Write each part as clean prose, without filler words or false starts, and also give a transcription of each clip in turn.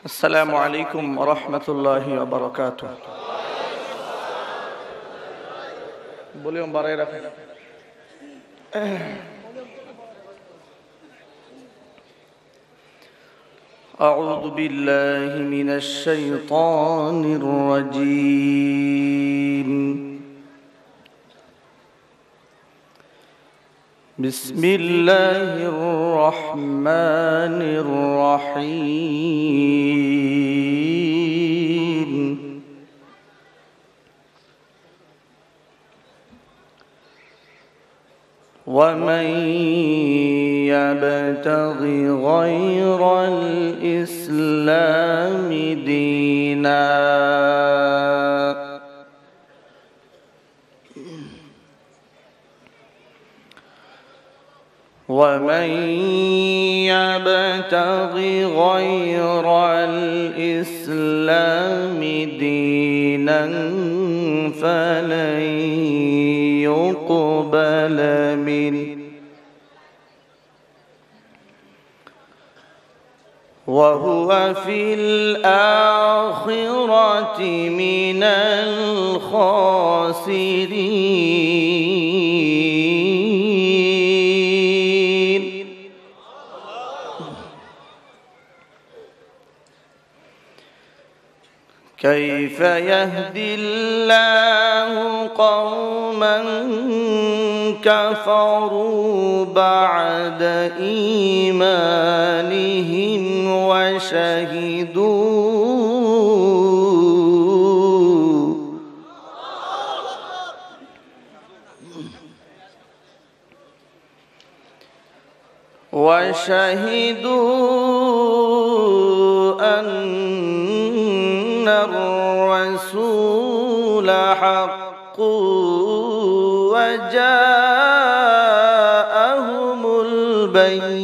السلام عليكم ورحمة الله وبركاته. بوليوم بارے رکھیں. أعوذ بالله من الشيطان الرجيم. بسم الله الرحمن الرحيم. ومن يبتغ غير الإسلام دينا ومن يبتغ غير الإسلام دينا فلن يقبل منه وهو في الآخرة من الخاسرين. كيف يهدي الله قوما كفروا بعد إيمانهم وشهدوا أن الرسول حق وجاءهم البينات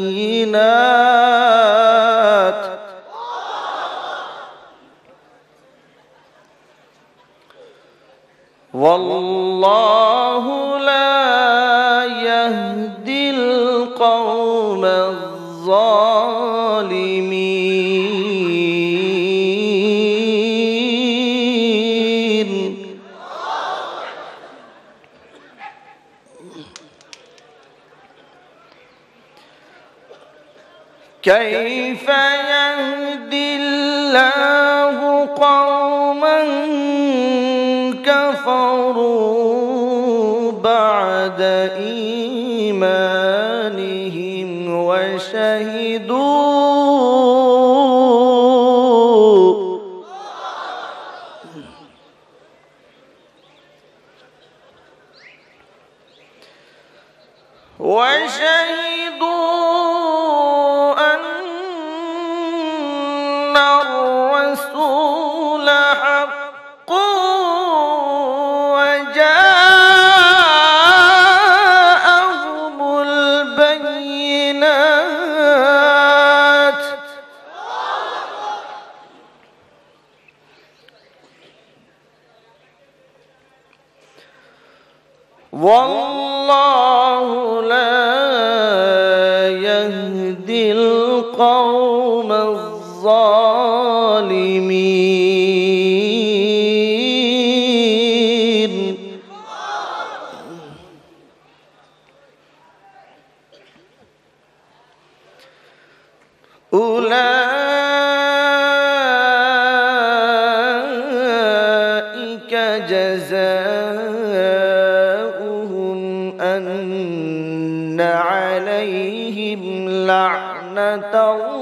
والله لا يهدي القوم الظالمين. كيف يهدي الله قوما كفروا بعد إيمانهم وشهدوا أن الرسول حق وجاءهم البينات والله لا يهدي القوم الظالمين. أولئك جزاؤهم أن عليهم لعنة الله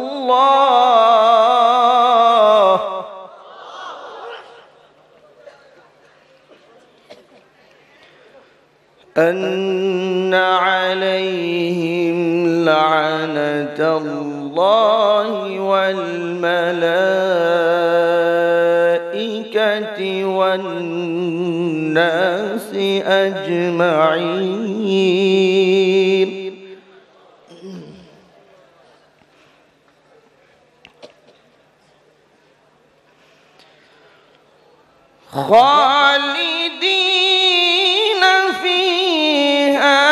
أن عليهم لعنة الله والملائكة والناس أجمعين. خالدين فيها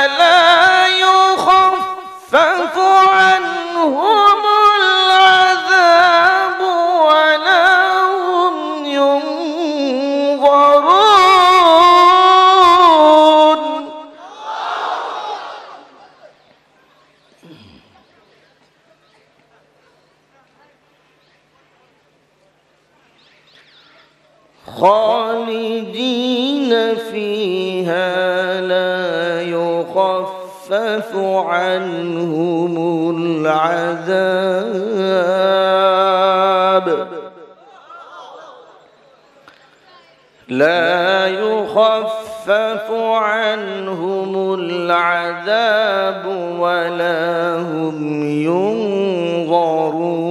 لا يخفف عنهم العذاب خالدين فيها لا يخفف عنهم العذاب لا يخفف عنهم العذاب ولا هم ينظرون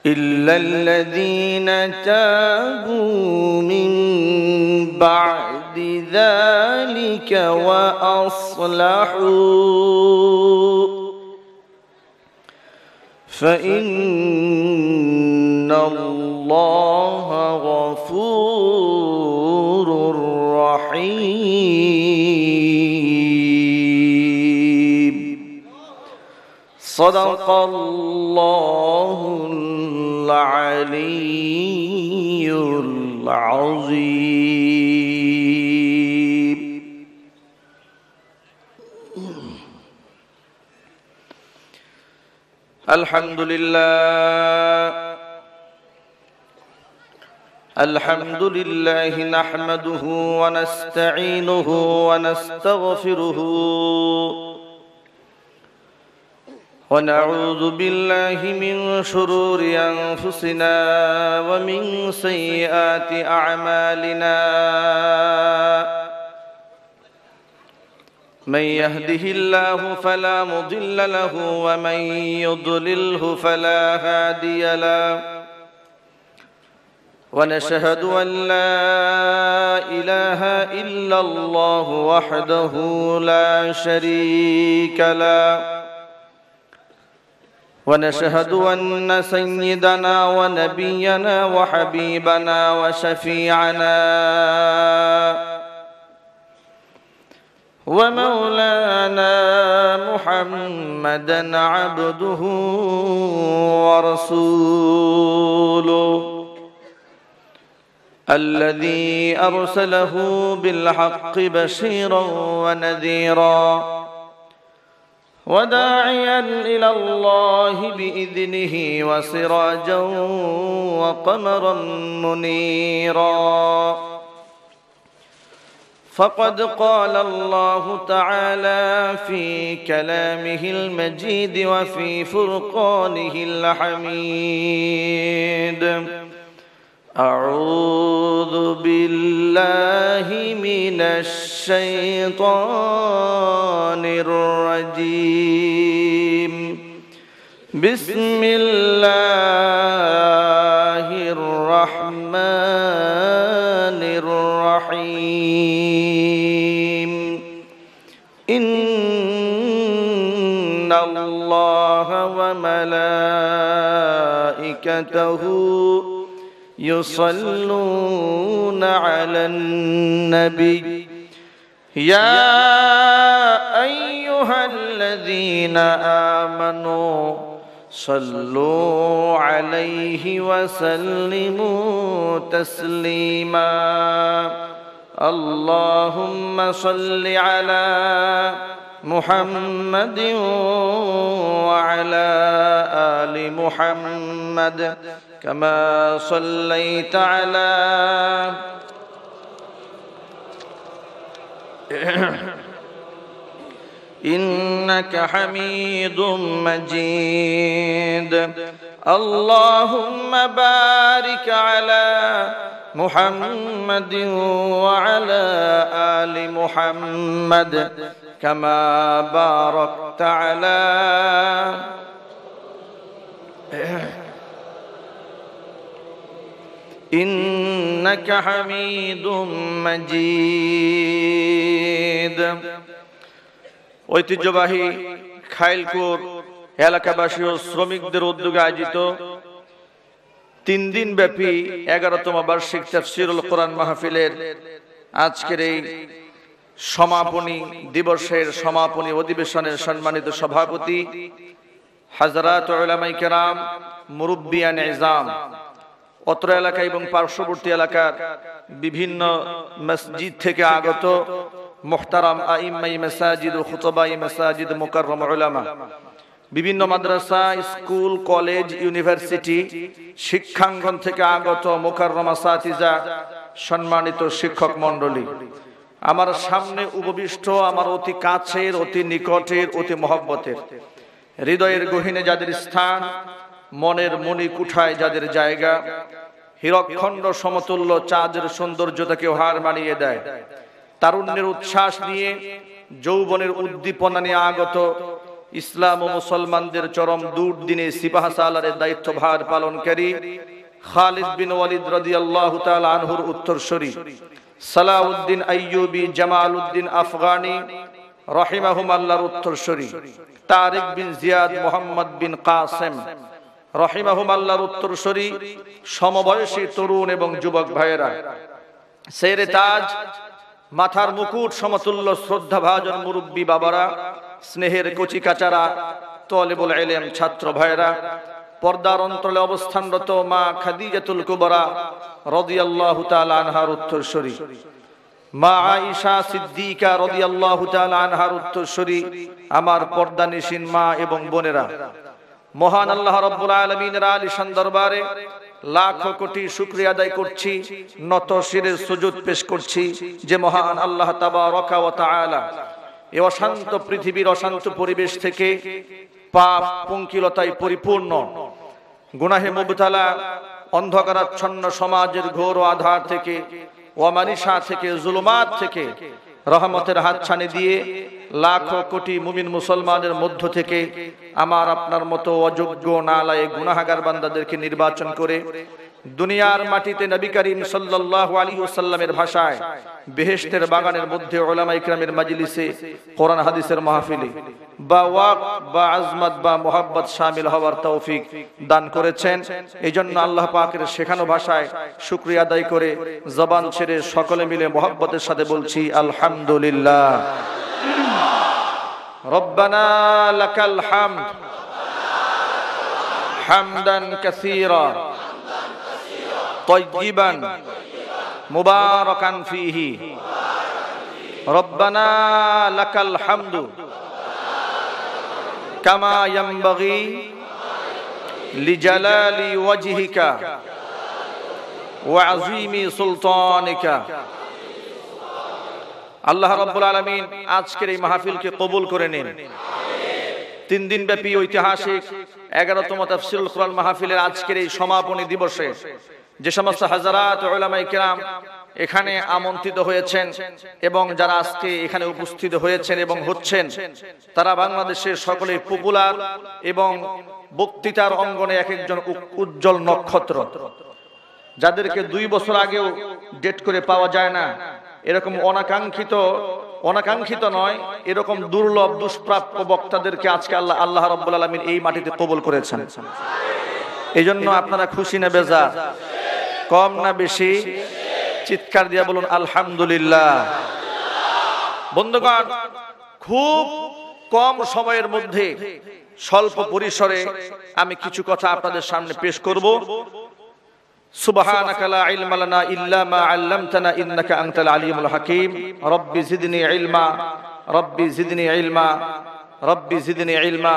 إلا الذين تابوا من بعد ذلك وأصلحوا فإن الله غفور رحيم صدق الله العلي العظيم. الحمد لله نحمده ونستعينه ونستغفره ونعوذ بالله من شرور أنفسنا ومن سيئات أعمالنا من يهده الله فلا مضل له ومن يضلله فلا هادي له ونشهد أن لا إله إلا الله وحده لا شريك له ونشهد أن سيدنا ونبينا وحبيبنا وشفيعنا ومولانا محمدا عبده ورسوله الذي أرسله بالحق بشيرا ونذيرا وداعيا إلى الله بإذنه وسراجا وقمرا منيرا فقد قال الله تعالى في كلامه المجيد وفي فرقانه الحميد أعوذ بالله من الشيطان الرجيم بسم الله الرحمن الرحيم إن الله وملائكته يصلون على النبي يا أيها الذين آمنوا صلوا عليه وسلموا تسليما اللهم صل على محمد وعلى آل محمد كما صليت على إنك حميد مجيد اللهم بارك على محمد وعلى آل محمد كما باركت على إنك حميد مجيد ঐতিহ্যবাহী খাইলপুর এলাকাবাসী ও শ্রমিকদের উদ্যোগে আয়োজিত 3 দিন ব্যাপী 11তম বার্ষিক তাফসীরুল কোরআন মাহফিলের আজকের এই সমাপনী দিবসের সমাপনী অধিবেশনের সম্মানিত সভাপতি হযরত উলামায়ে কেরাম মুরব্বিয়ান ইজাম অত্র এলাকা এবং পার্শ্ববর্তী এলাকার বিভিন্ন মসজিদ থেকে আগত মুহতারাম আইম্মায়ে মাসাজিদ ও খুতবায়ে মাসাজিদ মুকাররম উলামা বিভিন্ন মাদ্রাসা, স্কুল, কলেজ, ইউনিভার্সিটি, শিক্ষাঙ্গন থেকে আগত মুকাররম আসাতিজা, সম্মানিত শিক্ষক মণ্ডলী, আমার সামনে উপবিষ্ট আমার অতি কাছের, অতি নিকটের, অতি মহব্বতের, হৃদয়ের গহীনে যাদের স্থান, মনের মণি কুঠায় যাদের জায়গা, হীরকখণ্ড সমতুল্য চাঁদের সৌন্দর্যতাকে হার মানিয়ে দেয়, তারুণ্যের উচ্ছ্বাস নিয়ে, যৌবনের উদ্দীপনা নিয়ে আগত ইসলাম ও মুসলমানদের চরম দুর্দিনে সিপাহ সালারের দায়িত্বভার পালনকারী খালিদ বিন ওয়ালিদ রাদিয়াল্লাহু তাআলা আনহুর উত্তরসূরি সালাউদ্দিন আইয়ুবী, জামালউদ্দিন আফগানি রাহিমাহুমাল্লাহর উত্তরসূরি তারিক বিন জিয়াদ, মুহাম্মদ বিন কাসেম রাহিমাহুমাল্লাহর উত্তরসূরি সমবয়সী তরুণ এবং যুবক ভাইয়েরা, শেরে তাজ, মাথার মুকুট সমতুল্য শ্রদ্ধাভাজন মুরব্বী বাবারা, স্নেহের কচি কাচারা, তলেবুল ইলম ছাত্র ভাইয়েরা, পর্দার অন্তরালে অবস্থানরত মা খাদিজাতুল কুবরা রাদিয়াল্লাহু তাআলা আনহার উত্তরসূরি, মা আয়েশা সিদ্দিকা রাদিয়াল্লাহু তাআলা আনহার উত্তরসূরি, আমার পর্দানিশীন মা এবং বোনেরা, মহান আল্লাহ রাব্বুল আলামিনের আলিশান দরবারে লাখো কোটি শুকরিয়া আদায় করছি, নত শিরে সুজুদ পেশ করছি যে মহান আল্লাহ তাবারাকা ওয়া তাআলা এই অশান্ত পৃথিবীর অশান্ত পরিবেশ থেকে, পাপ পঙ্কিলতায় পরিপূর্ণ, গুনাহে মুবতালা অন্ধকারাচ্ছন্ন সমাজের ঘোর আধার থেকে, ওয়ামানিশা থেকে, জুলুমাত থেকে রহমতের হাতছানি দিয়ে লাখো কোটি মুমিন মুসলমানের মধ্য থেকে আমার আপনার মতো অযোগ্য নালায়েক গুনাহগার বান্দাদেরকে নির্বাচন করে দুনিয়ার মাটিতে নবী করিম সাল্লাল্লাহু আলাইহি ওয়াসাল্লামের ভাষায় বেহেশতের বাগানের মধ্যে উলামা ইকরামের মাজলিসে, কোরআন হাদিসের মাহফিলে বা ওয়াক বা আজমত বা মুহাব্বত শামিল হওয়ার তৌফিক দান করেছেন। এইজন্য আল্লাহ পাকের শেখানো ভাষায় শুকরিয়া আদায় করে জবান ছেড়ে সকলে মিলে মুহাব্বতের সাথে বলছি আলহামদুলিল্লাহ। রব্বানা লাকাল হামদ হামদান কাসীরা طيبا مباركا فيه ربنا لك الحمد كما ينبغي لجلال وجهك وعظيم سلطانك। আল্লাহ রাব্বুল আলামিন আজকের এই মাহফিলকে কবুল করে নিন। 3 দিন ব্যাপী ঐতিহাসিক 11তম তাফসীরুল কুরআন মাহফিলের আজকের এই সমাপনী দিবসে যে সমস্ত হাজারাত উলামায়ে কেরাম এখানে আমন্ত্রিত হয়েছেন এবং যারা আজকে এখানে উপস্থিত হয়েছেন এবং হচ্ছেন, তারা বাংলাদেশের সকলেই পপুলার এবং বক্তৃতার অঙ্গনে এক একজন উজ্জ্বল নক্ষত্র, যাদেরকে 2 বছর আগেও ডেট করে পাওয়া যায় না। এরকম অনাকাঙ্ক্ষিত নয়, এরকম দুর্লভ দুষ্প্রাপ্য বক্তাদেরকে আজকে আল্লাহ রাব্বুল আলামিন এই মাটিতে কবুল করেছেন। এই জন্য আপনারা খুশি না বেজার? কম না বেশি? চিৎকার দিয়ে বলুন আলহামদুলিল্লাহ। বন্ধুগণ, খুব কম সময়ের মধ্যে স্বল্প পরিসরে আমি কিছু কথা আপনাদের সামনে পেশ করব। সুবহানাকা লা ইলমা লানা ইল্লা মা আল্লামতানা ইন্নাকা আনতাল আলিমুল হাকীম। রব্বি জিদনি ইলমা, রব্বি জিদনি ইলমা, রব্বি জিদনি ইলমা,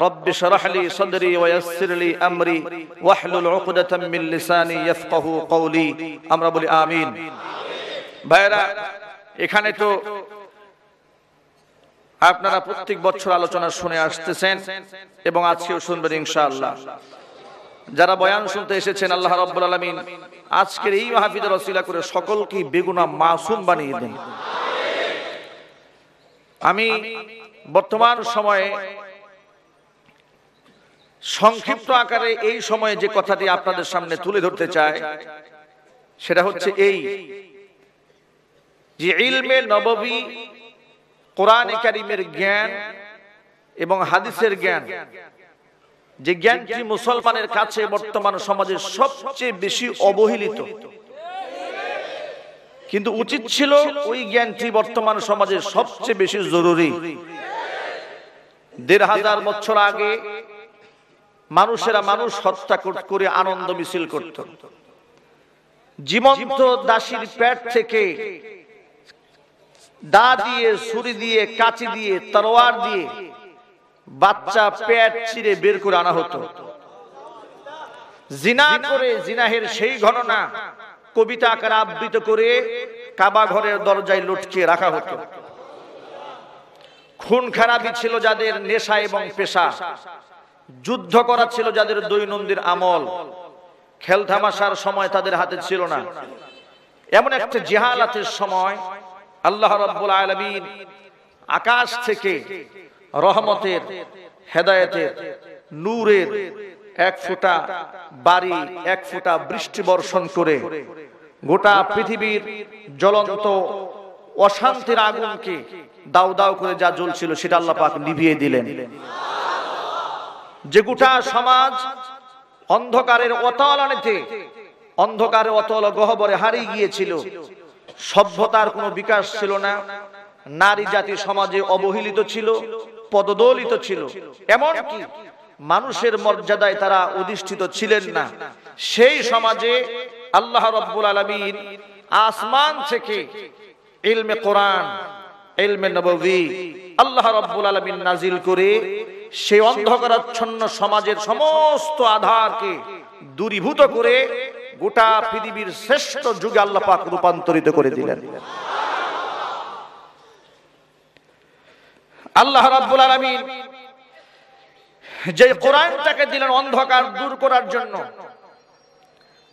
রব্বি শরহ লি সদরি ওয়া ইয়াসসির লি আমরি ওয়াহলুল উকদাতাম মিন লিসানি ইয়াফকাহু কওলি। আমরা বলি আমিন। ভাইরা, এখানে তো আপনারা প্রত্যেক বছর আলোচনা শুনে আসতেছেন এবং আজকেও শুনবেন ইনশাআল্লাহ। যারা বয়ান শুনতে এসেছেন, আল্লাহ রাব্বুল আলামিন আজকের এই মাহফিলের ওসিলা করে সকলকে বেগুনাহ মাসুম বানিয়ে দেন। আমি বর্তমান সময়ে সংক্ষিপ্ত আকারে এই সময়ে যে কথাটি আপনাদের সামনে তুলে ধরতে চাই সেটা হচ্ছে এই যে ইলমে নববী, কোরআনে কারীমের জ্ঞান এবং হাদিসের জ্ঞান, যে জ্ঞানটি মুসলমানের কাছে বর্তমান সমাজে সবচেয়ে বেশি অবহেলিত, কিন্তু উচিত ছিল ওই জ্ঞানটি বর্তমান সমাজে সবচেয়ে বেশি জরুরি। 1500 বছর আগে মানুষেরা মানুষ হত্যা করে আনন্দ মিছিল করত। জীবন্ত দাসীর পেট থেকে দা দিয়ে, ছুরি দিয়ে, কাঁচি দিয়ে, তরোয়ার দিয়ে বাচ্চা পেট চিরে বের করে আনা হতো। জিনা করে জিনাহের সেই ঘটনা কবিতা আকারে আবৃত করে কাবা ঘরের দরজায় লটকিয়ে রাখা হতো। খুন খারাপি ছিল যাদের নেশা এবং পেশা, যুদ্ধ করা ছিল যাদের দৈনন্দিন আমল, খেলতামাশার সময় তাদের হাতে ছিল না। এমন একটা জিহালাতের সময় আল্লাহ রাব্বুল আলামিন আকাশ থেকে রহমতের, হেদায়েতের, নূরের এক ফোঁটা বাড়ি, এক ফোঁটা বৃষ্টি বর্ষণ করে গোটা পৃথিবীর জ্বলন্ত অশান্তির আগুনকে দাউ দাউ করে যা জ্বলছিল সেটা আল্লাহ পাক নিভিয়ে দিলেন। যে গোটা সমাজ অন্ধকারের অতলানিতে, অন্ধকারের অতল গহ্বরে হারিয়ে গিয়েছিল, সভ্যতার কোনো বিকাশ ছিল না, নারী জাতি সমাজে অবহেলিত ছিল, পদদলিত ছিল, এমনকি মানুষের মর্যাদায় তারা অধিষ্ঠিত ছিলেন না। সেই সমাজে আল্লাহ রাব্বুল আলামিন আসমান থেকে ইলমে কোরআন, ইলমে নববী আল্লাহ রাব্বুল আলামিন নাজিল করে সেই অন্ধকারাচ্ছন্ন সমাজের সমস্ত আধারকে দূরীভূত করে গোটা পৃথিবীর শ্রেষ্ঠ যুগে আল্লাহ পাক রূপান্তরিত করে দিলেন। আল্লাহ রাব্বুল আলামিন যে কোরআনটাকে দিলেন অন্ধকার দূর করার জন্য,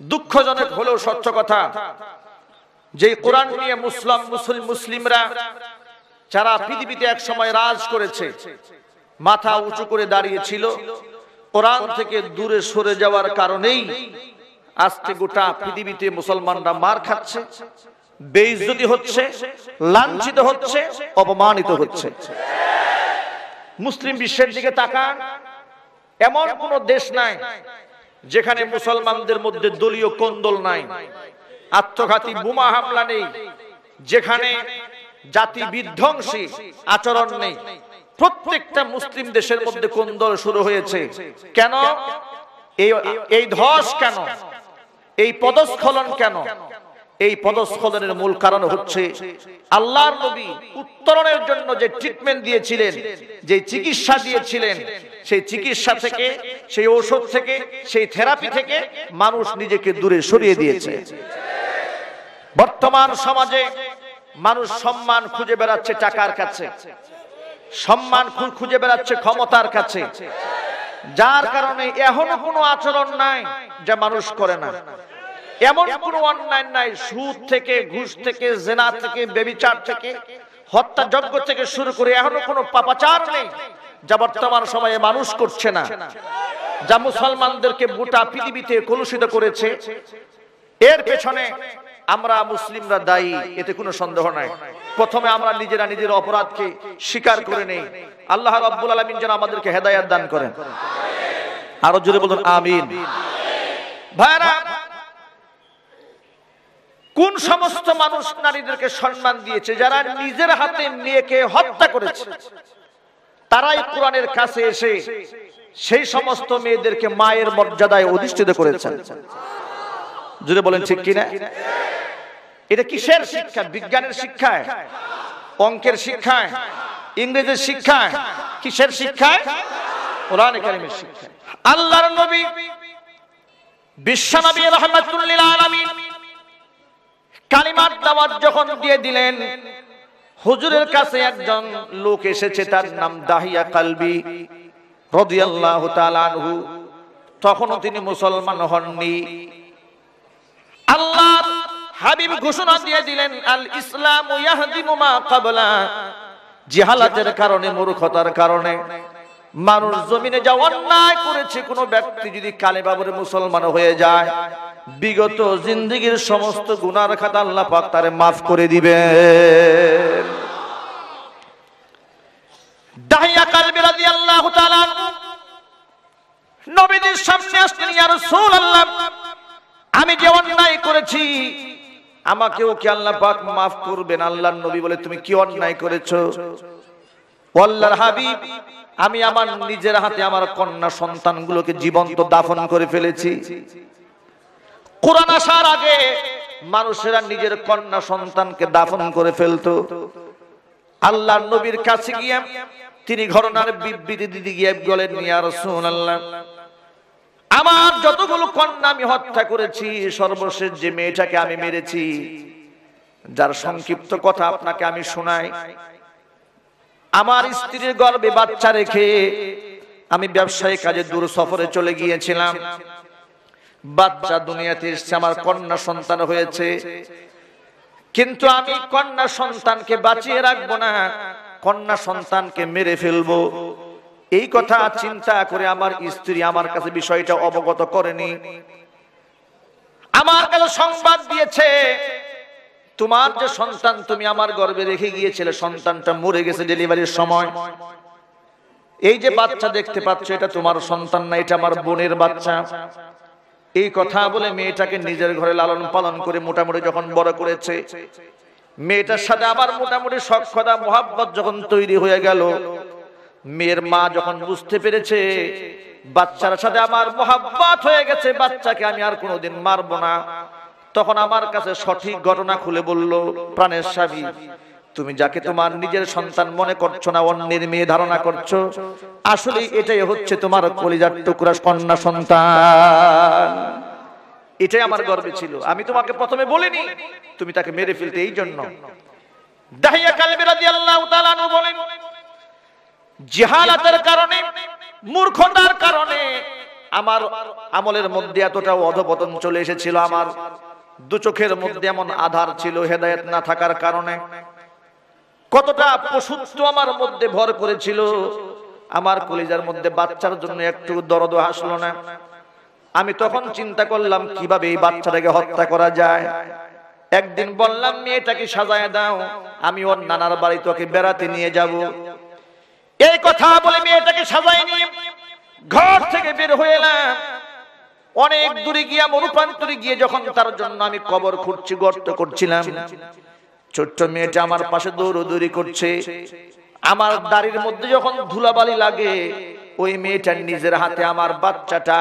দুঃখজনক হলেও সত্য কথা, যে কোরআন নিয়ে মুসলিমরা যারা পৃথিবীতে এক সময় রাজ করেছে, মাথা উঁচু করে দাঁড়িয়েছিল, কোরআন থেকে দূরে সরে যাওয়ার কারণেই আজকে গোটা পৃথিবীতে মুসলমানরা মার খাচ্ছে, বেইজ্জতি হচ্ছে, লাঞ্ছিত হচ্ছে, অপমানিত হচ্ছে। মুসলিম বিশ্বের দিকে তাকান, এমন কোন দেশ নাই যেখানে মুসলমানদের মধ্যে দলীয় কোন্দল নাই, আত্মঘাতী বোমা হামলা নেই, যেখানে জাতি বিধ্বংসী আচরণ নেই। প্রত্যেকটা মুসলিম দেশের মধ্যে কোন্দল শুরু হয়েছে। কেন? এই ধস কেন? এই পদস্খলন কেন? এই পদস্খলনের মূল কারণ হচ্ছে আল্লাহর নবী উত্তরণের জন্য যে ট্রিটমেন্ট দিয়েছিলেন, যে চিকিৎসা দিয়েছিলেন, সেই চিকিৎসা থেকে, সেই ঔষধ থেকে, সেই থেরাপি থেকে মানুষ নিজেকে দূরে সরিয়ে দিয়েছে। বর্তমান সমাজে মানুষ সম্মান খুঁজে বেড়াচ্ছে টাকার কাছে, সম্মান খুঁজে বেড়াচ্ছে ক্ষমতার কাছে, যার কারণে এখনো কোনো আচরণ নাই যা মানুষ করে না। এমন কোন অন্যায় নাই, সুদ থেকে, ঘুষ থেকে, জেনা থেকে, ব্যভিচার থেকে, হত্যাযজ্ঞ থেকে শুরু করে এখনো কোনো পাপাচার নেই যা বর্তমান সময়ে মানুষ করছে না, যা মুসলমানদেরকে গোটা পৃথিবীতে কলুষিত করেছে। এর পেছনে আমরা মুসলিমরা দায়ী, এতে কোনো সন্দেহ নাই। প্রথমে আমরা নিজেরা নিজের অপরাধকে স্বীকার করে নেই। আল্লাহ রাব্বুল আলামিন যেন আমাদেরকে হেদায়েত দান করেন। আরো জোরে বলুন আমিন। ভাইরা, কোন সমস্ত মানুষ নারীদেরকে সম্মান দিয়েছে? যারা নিজের হাতে মেয়েকে হত্যা করেছে, তারাই কোরআনের কাছে এসে সেই সমস্ত মেয়েদেরকে মায়ের মর্যাদায় অধিষ্ঠিত করেছেন। যদি বলেন ঠিক কিনা? এটা কিসের শিক্ষা? বিজ্ঞানের শিক্ষায়, অঙ্কের শিক্ষায়, ইংরেজির শিক্ষায়? কিসের শিক্ষায়? কোরআনে কারীমের শিক্ষায়। আল্লাহর নবী বিশ্বনবী রাহমাতুল লিল আলামিন কালিমার দাওয়াত যখন দিয়ে দিলেন, হুজুরের কাছে একজন লোক এসেছে, তার নাম দাহিয়া কালবি রাদিয়াল্লাহু তাআলা আনহু। তখনও তিনি মুসলমান হননি। আল্লাহ হাবিব ঘোষণা দিয়ে দিলেন, আল ইসলামু ইয়াহদিমু মা ক্বাবলা। জিহালাতের কারণে, মূর্খতার কারণে মানুষ জমিনে যা অন্যায় করেছে, কোন ব্যক্তি যদি কালেমা পড়ে মুসলমান হয়ে যায়, বিগত জিন্দেগীর সমস্ত গুনার খাতা আল্লাহ পাক তারে মাফ করে দিবেন। দাহিয়া কালবি রাদিয়াল্লাহু তাআলা নবীর সামনে আসলেন, ইয়া রাসূলুল্লাহ, আমি যে অন্যায় করেছি আমাকেও কি আল্লাহ পাক মাফ করবেন? আল্লাহর নবী বলে, তুমি কি অন্যায় করেছো? আল্লাহর হাবিব, আমি আমার নিজের হাতে আমার কন্যা সন্তানগুলোকে জীবন্ত দাফন করে ফেলেছি। কোরআন আসার আগে মানুষেরা নিজের কন্যা সন্তানকে দাফন করে ফেলতো। আল্লাহর নবীর কাছে গিয়ে তিনি ঘটনার বিবৃতি দিতে গিয়ে বলেন, ইয়া রাসূলুল্লাহ, আমার যতগুলো কন্যা আমি হত্যা করেছি, সর্বশেষ যে মেয়েটাকে আমি মেরেছি, যার সংক্ষিপ্ত কথা আপনাকে আমি শোনাই। আমার স্ত্রীর গর্ভে বাচ্চা রেখে আমি ব্যবসায়িক কাজে দূর সফরে চলে গিয়েছিলাম। বাচ্চা দুনিয়াতে এসেছে, আমার কন্যা সন্তান হয়েছে, কিন্তু আমি কন্যা সন্তানকে বাঁচিয়ে রাখবো না, কন্যা সন্তানকে মেরে ফেলবো। এই কথা চিন্তা করে আমার স্ত্রী আমার কাছে বিষয়টা অবগত করেনি। আমার কাছে সংবাদ দিয়েছে, তোমার যে সন্তান তুমি আমার গর্ভে রেখে গিয়েছিলে, সন্তানটা মরে গেছে ডেলিভারির সময়। এই যে বাচ্চা দেখতে পাচ্ছ, এটা তোমার সন্তান না, এটা আমার বোনের বাচ্চা। এই কথা বলে মেয়েটাকে নিজের ঘরে লালন পালন করে মোটামুটি যখন বড় করেছে, মেয়েটার সাথে আবার মোটামুটি সখ্যতা মোহাব্বত যখন তৈরি হয়ে গেল, মেয়ের মা যখন বুঝতে পেরেছে বাচ্চার সাথে আমার মোহাব্বত হয়ে গেছে, বাচ্চাকে আমি আর কোনোদিন মারবো না, তখন আমার কাছে সঠিক ঘটনা খুলে বলল, প্রাণের স্বামী, তুমি যাকে তোমার নিজের সন্তান মনে করছো না, অন্যের মেয়ে ধারণা করছো, আসলে এটাই হচ্ছে তোমার কলিজার টুকরা কন্যা সন্তান। এটাই আমার গর্বে ছিল, আমি তোমাকে প্রথমে বলিনি, তুমি তাকে মেরে ফেলতে এই জন্য। দাহিয়া কালবি রাদিয়াল্লাহু তাআলা আনহু বলেন, জিহালাতের কারণে, মূর্খতার কারণে আমার আমলের মধ্যে এতটা অধপতন চলে এসেছিল, আমার দু চোখের মধ্যে এমন আধার ছিল হেদায়েত না থাকার কারণে, কতটা পশুত্ব আমার মধ্যে ভর করেছিল, আমার কলিজার মধ্যে বাচ্চার জন্য একটু দরদ আসলো না। আমি তখন চিন্তা করলাম কিভাবে এই বাচ্চাটাকে হত্যা করা যায়। একদিন বললাম, মেয়েটাকে সাজায় দাও, আমি ওর নানার বাড়ি তোকে বেড়াতে নিয়ে যাব। এই কথা বলে মেয়েটাকে সাজায় নিয়ে ঘর থেকে বের হয়ে এলাম। অনেক দূরে গিয়া মরুপ্রান্তরে গিয়ে যখন তার জন্য আমি কবর খুঁড়ছি, গর্ত করছিলাম, ছোট্ট মেয়েটা আমার পাশে দৌড়দৌড়ি করছে। আমার দাড়ির মধ্যে যখন ধুলাবালি লাগে, ওই মেয়েটা নিজের হাতে আমার বাচ্চাটা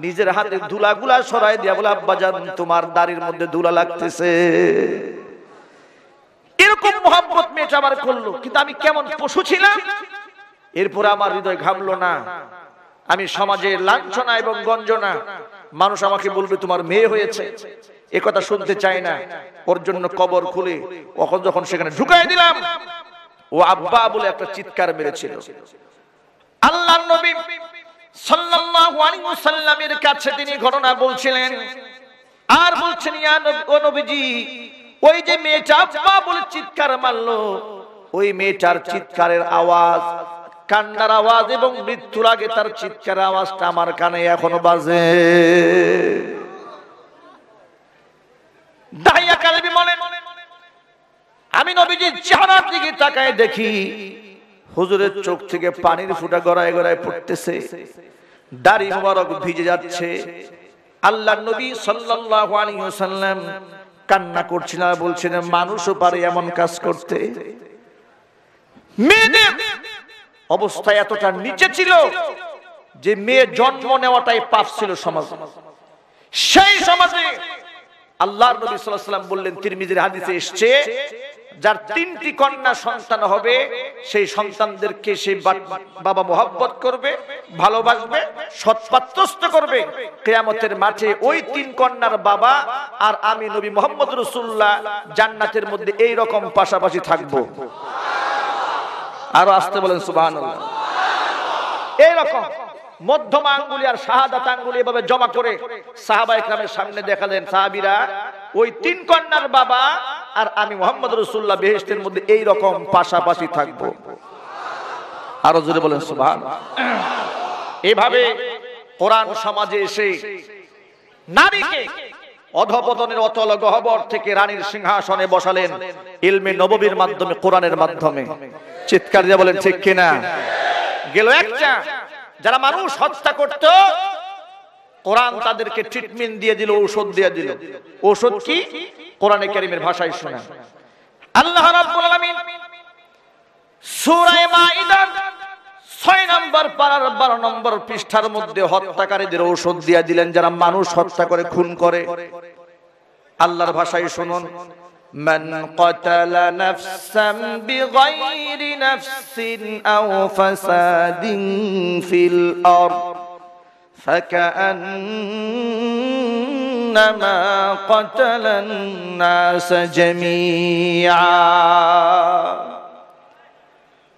নিজের হাতে ধুলাগুলা সরাই দিয়া বলে, আব্বাজান তোমার দাড়ির মধ্যে ধুলা লাগতেছে। এরকম মোহাব্বত মেয়েটা আমার করলো, কিন্তু আমি কেমন পশু ছিলাম। এরপর আমার হৃদয় ঘামলো না। আমি সমাজে লাঞ্ছনা এবং গঞ্জনা, মানুষ আমাকে বলবে তোমার মেয়ে হয়েছে, এ কথা শুনতে চাই না। ওর জন্য কবর খুলে ওখন যখন সেখানে ঢুকাই দিলাম, ও আব্বা বলে একটা চিৎকার মেরেছিল। আল্লাহর নবী সাল্লাল্লাহু আলাইহি ওয়াসাল্লামের কাছে তিনি ঘটনা বলছিলেন, আর বলছেন, ইয়া নবী, ও নবীজি, ওই যে মেয়েটা আব্বা বলে চিৎকার মারলো, ওই মেয়েটার চিৎকারের আওয়াজ, কান্নার আওয়াজ এবং মৃত্যুর আগে তার চিৎকারের আওয়াজটা আমার কানে এখনো বাজে। দাহিয়া কালবি বলেন, আমি নবীজির চেহারার দিকে তাকায় দেখি হুজুরের চোখ থেকে পানির ফোঁটা গড়ায় গড়ায় পড়তেছে, দাড়ি মোবারক ভিজে যাচ্ছে। আল্লাহর নবী সাল্লাল্লাহু আলাইহি ওয়াসাল্লাম কান্না করছেন আর বলছেন, মানুষও পারে এমন কাজ করতে। মেয়েদের অবস্থা এতটা নিচে ছিল যে মেয়ে জন্ম নেওয়াটাই পাপ ছিল সমাজে। সেই সমাজে আল্লাহর নবী সাল্লাল্লাহু আলাইহি ওয়াসাল্লাম বললেন, তিরমিজির হাদিসে এসেছে, যার 3টি কন্যা সন্তান হবে, সেই সন্তানদেরকে সে বাবা মোহাব্বত করবে, ভালোবাসবে, সৎপাত্রস্থ করবে। কিয়ামতের মাঠে ওই 3 কন্যার বাবা আর আমি নবী মুহাম্মদ রাসূলুল্লাহ জান্নাতের মধ্যে এই রকম পাশাপাশি থাকবো। আরো আসতে বলেন সুবহানাল্লাহ। এই রকম মধ্যমা আঙ্গুলি আর শাহাদাত আঙ্গুলি এভাবে জমা করে সাহাবায়ে কেরামের সামনে দেখালেন, সাহাবীরা, ওই 3 কন্যার বাবা আর আমি মুহাম্মদ রাসূলুল্লাহ বেহেশতের মধ্যে এই রকম পাশাপাশি থাকবো। আরো জোরে বলেন সুবহানাল্লাহ। এভাবে কোরআন সমাজে এসে নারীকে অধপতনের অতল গহ্বর থেকে রানীর সিংহাসনে বসালেন ইলমে নববীর মাধ্যমে, কোরআনের মাধ্যমে। চিৎকার দিয়ে বলেন ঠিক কিনা? গেল একটা, যারা মানুষ হত্যা করত, কোরআন তাদেরকে ট্রিটমেন্ট দিয়ে দিল, ঔষধ দিয়ে দিল। ঔষধ কি? কোরআনে কারীমের ভাষায় শোনা। আল্লাহ রাব্বুল আলামিন সূরা মাঈদার 6 নম্বর পারার 12 নম্বর পৃষ্ঠার মধ্যে হত্যাকারীদের ঔষধ দিয়ে দিলেন, যারা মানুষ হত্যা করে, খুন করে। আল্লাহর ভাষায় শুনুন, মান ক্বাতালা নাফসান বিগাইরি নাফসিন আও ফাসাদিন ফিল আরদ ফাকান্নামা ক্বাতালান নাস জামিআ।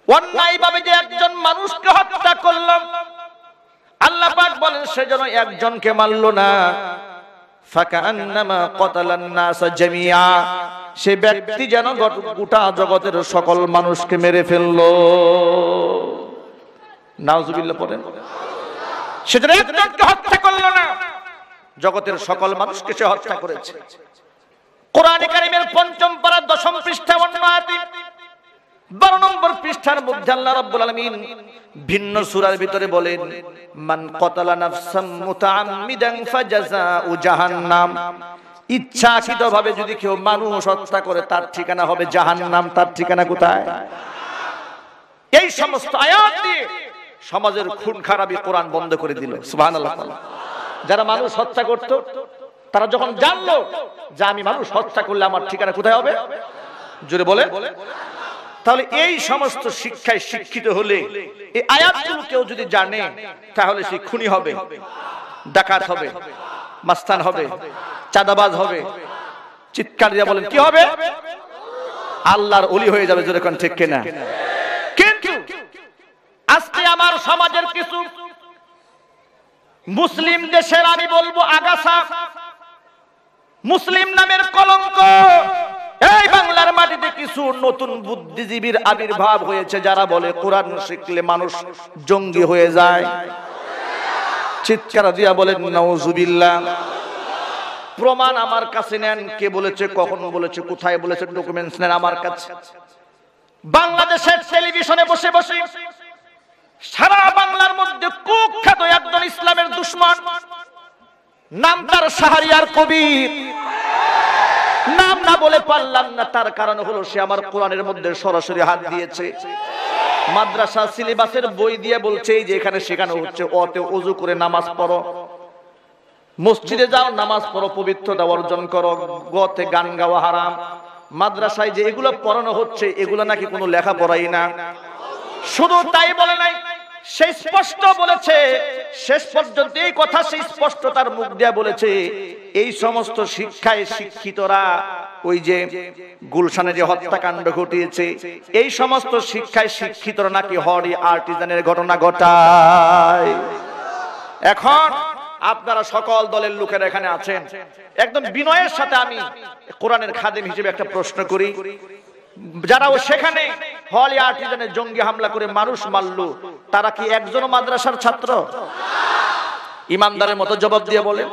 অন্যায়ভাবে যে একজন মানুষকে হত্যা করলাম, আল্লাহ পাক বলেন সে যেন একজনকে মারল না, ফাকান্নামা ক্বাতালান নাস জামিআ, সে ব্যক্তি যেন গোটা জগতের সকল মানুষকে মেরে ফেললো। নাউজুবিল্লাহ পড়েন। সে যেন একজনকে হত্যা করলো না, জগতের সকল মানুষকে সে হত্যা করেছে। কোরআন কারীমের ৫ম পারা ১০ম পৃষ্ঠা অন্য আয়াতে ১২ নম্বর পৃষ্ঠার মধ্যে আল্লাহ রাব্বুল আলামিন ভিন্ন সূরার ভিতরে বলেন, মান ক্বাতালা নাফসাম মুতাআম্মিদান ফাজাযাউ জাহান্নাম, ইচ্ছাকৃতভাবে যদি কেউ মানুষ হত্যা করে তার ঠিকানা হবে জাহান্নাম। তার ঠিকানা কোথায়? এই সমস্ত আয়াত দিয়ে সমাজের খুন খারাপি কোরআন বন্ধ করে দিল। সুবহানাল্লাহ। যারা মানুষ হত্যা করত তারা যখন জানলো যে আমি মানুষ হত্যা করলে আমার ঠিকানা কোথায় হবে, জোরে বলে, তাহলে এই সমস্ত শিক্ষায় শিক্ষিত হলে এই আয়াতগুলো কেউ যদি জানে তাহলে সে খুনি হবে, ডাকাত হবে, মাস্তান হবে, চাঁদাবাজ হবে। চিৎকার দিয়ে বলেন কি হবে? আল্লাহর ওলি হয়ে যাবে। জোরে কোন ঠিক কিনা? কিন্তু আজকে আমার সমাজের কিছু মুসলিম দেশের, আমি বলবো আগাছা, মুসলিম নামের কলঙ্ক, এই বাংলার মাটিতে কিছু নতুন বুদ্ধিজীবীর আবির্ভাব হয়েছে যারা বলে কোরআন শিখলে মানুষ জঙ্গি হয়ে যায়। চিৎকার দিয়া বলেন নাউজুবিল্লাহ। প্রমাণ আমার কাছে নেন, কে বলেছে, কখন বলেছে, কোথায় বলেছে, ডকুমেন্টস নেন আমার কাছে। বাংলাদেশের টেলিভিশনে বসে বসে সারা বাংলার মধ্যে কুখ্যাত একজন ইসলামের দুশমন, নাম তার শাহরিয়ার কবির। নাম না বলে পারলাম না, তার কারণ হলো সে আমার কোরআনের মধ্যে সরাসরি হাত দিয়েছে। মাদ্রাসা সিলেবাসের বই দিয়ে বলছে যে এখানে শেখানো হচ্ছে অতে ওযু করে নামাজ পড়ো, মসজিদে যাও নামাজ পড়ো, পবিত্রতা অর্জন করো, গতে গান গাওয়া হারাম। মাদ্রাসায় যে এগুলো পড়ানো হচ্ছে এগুলো নাকি কোনো লেখাপড়াই না। শুধু তাই বলে নাই, সে স্পষ্ট বলেছে, শেষ পর্যন্ত এই কথা সে স্পষ্ট তার মুখ দিয়ে বলেছে, এই সমস্ত শিক্ষায় শিক্ষিতরা ওই যে গুলশানে যে হত্যাকাণ্ড ঘটিয়েছে এই সমস্ত শিক্ষায় শিক্ষিতরা নাকি হরি আর্টিজানের ঘটনা ঘটায়। এখন আপনারা সকল দলের লোকেরা এখানে আছেন, একদম বিনয়ের সাথে আমি কোরআনের খাদেম হিসেবে একটা প্রশ্ন করি, যারাও সেখানে হলি আর্টিজানে জঙ্গি হামলা করে মানুষ মারলো তারা কি একজন মাদ্রাসার ছাত্র? ইমানদারের মতো জবাব দিয়ে বলেন।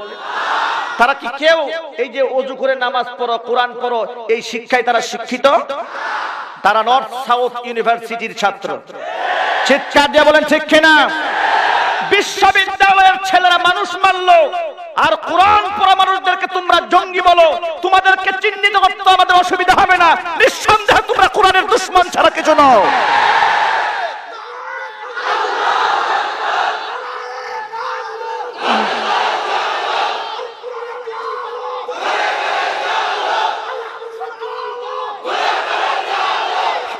তারা কি কেউ এই যে ওযু করে নামাজ পড়ো, কোরআন পড়ো, এই শিক্ষায় তারা শিক্ষিত? তারা নর্থ সাউথ ইউনিভার্সিটির ছাত্র। চিৎকার দিয়ে বলেন ঠিক কিনা? বিশ্ববিদ্যালয়ের ছেলেরা মানুষ মারলো আর কোরআন পড়া মানুষদেরকে তোমরা জঙ্গি বলো, তোমাদেরকে চিহ্নিত করতে আমাদের অসুবিধা হবে না। নিঃসন্দেহে তোমরা কোরআনের দুশমন ছাড়া কিছু নও।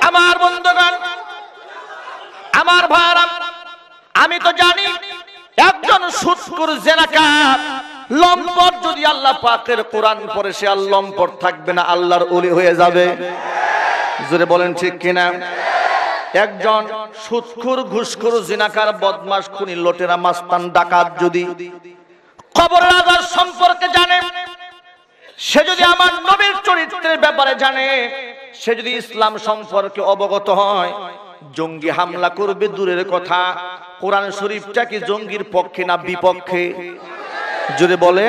আমার বন্ধুগণ, আমার ভাইরা, আমি তো জানি একজন সুদখোর জিনাকার লম্পট যদি আল্লাহ পাকের কোরআন পড়ে সে আর লম্পট থাকবে না, আল্লাহর ওলি হয়ে যাবে। জোরে বলেন ঠিক কিনা? একজন সুদখোর, ঘুষখোর, জিনাকার, বদমাশ, খুনি, লটেরা, মাস্তান, ডাকাত যদি কবরের আযাব সম্পর্কে জানে, সে যদি আমার নবীর চরিত্রের ব্যাপারে জানে, সে যদি ইসলাম সম্পর্কে অবগত হয়, জঙ্গি হামলা করবে দূরের কথা, কোরআন শরীফটা কি জঙ্গির পক্ষে না বিপক্ষে? যদি বলে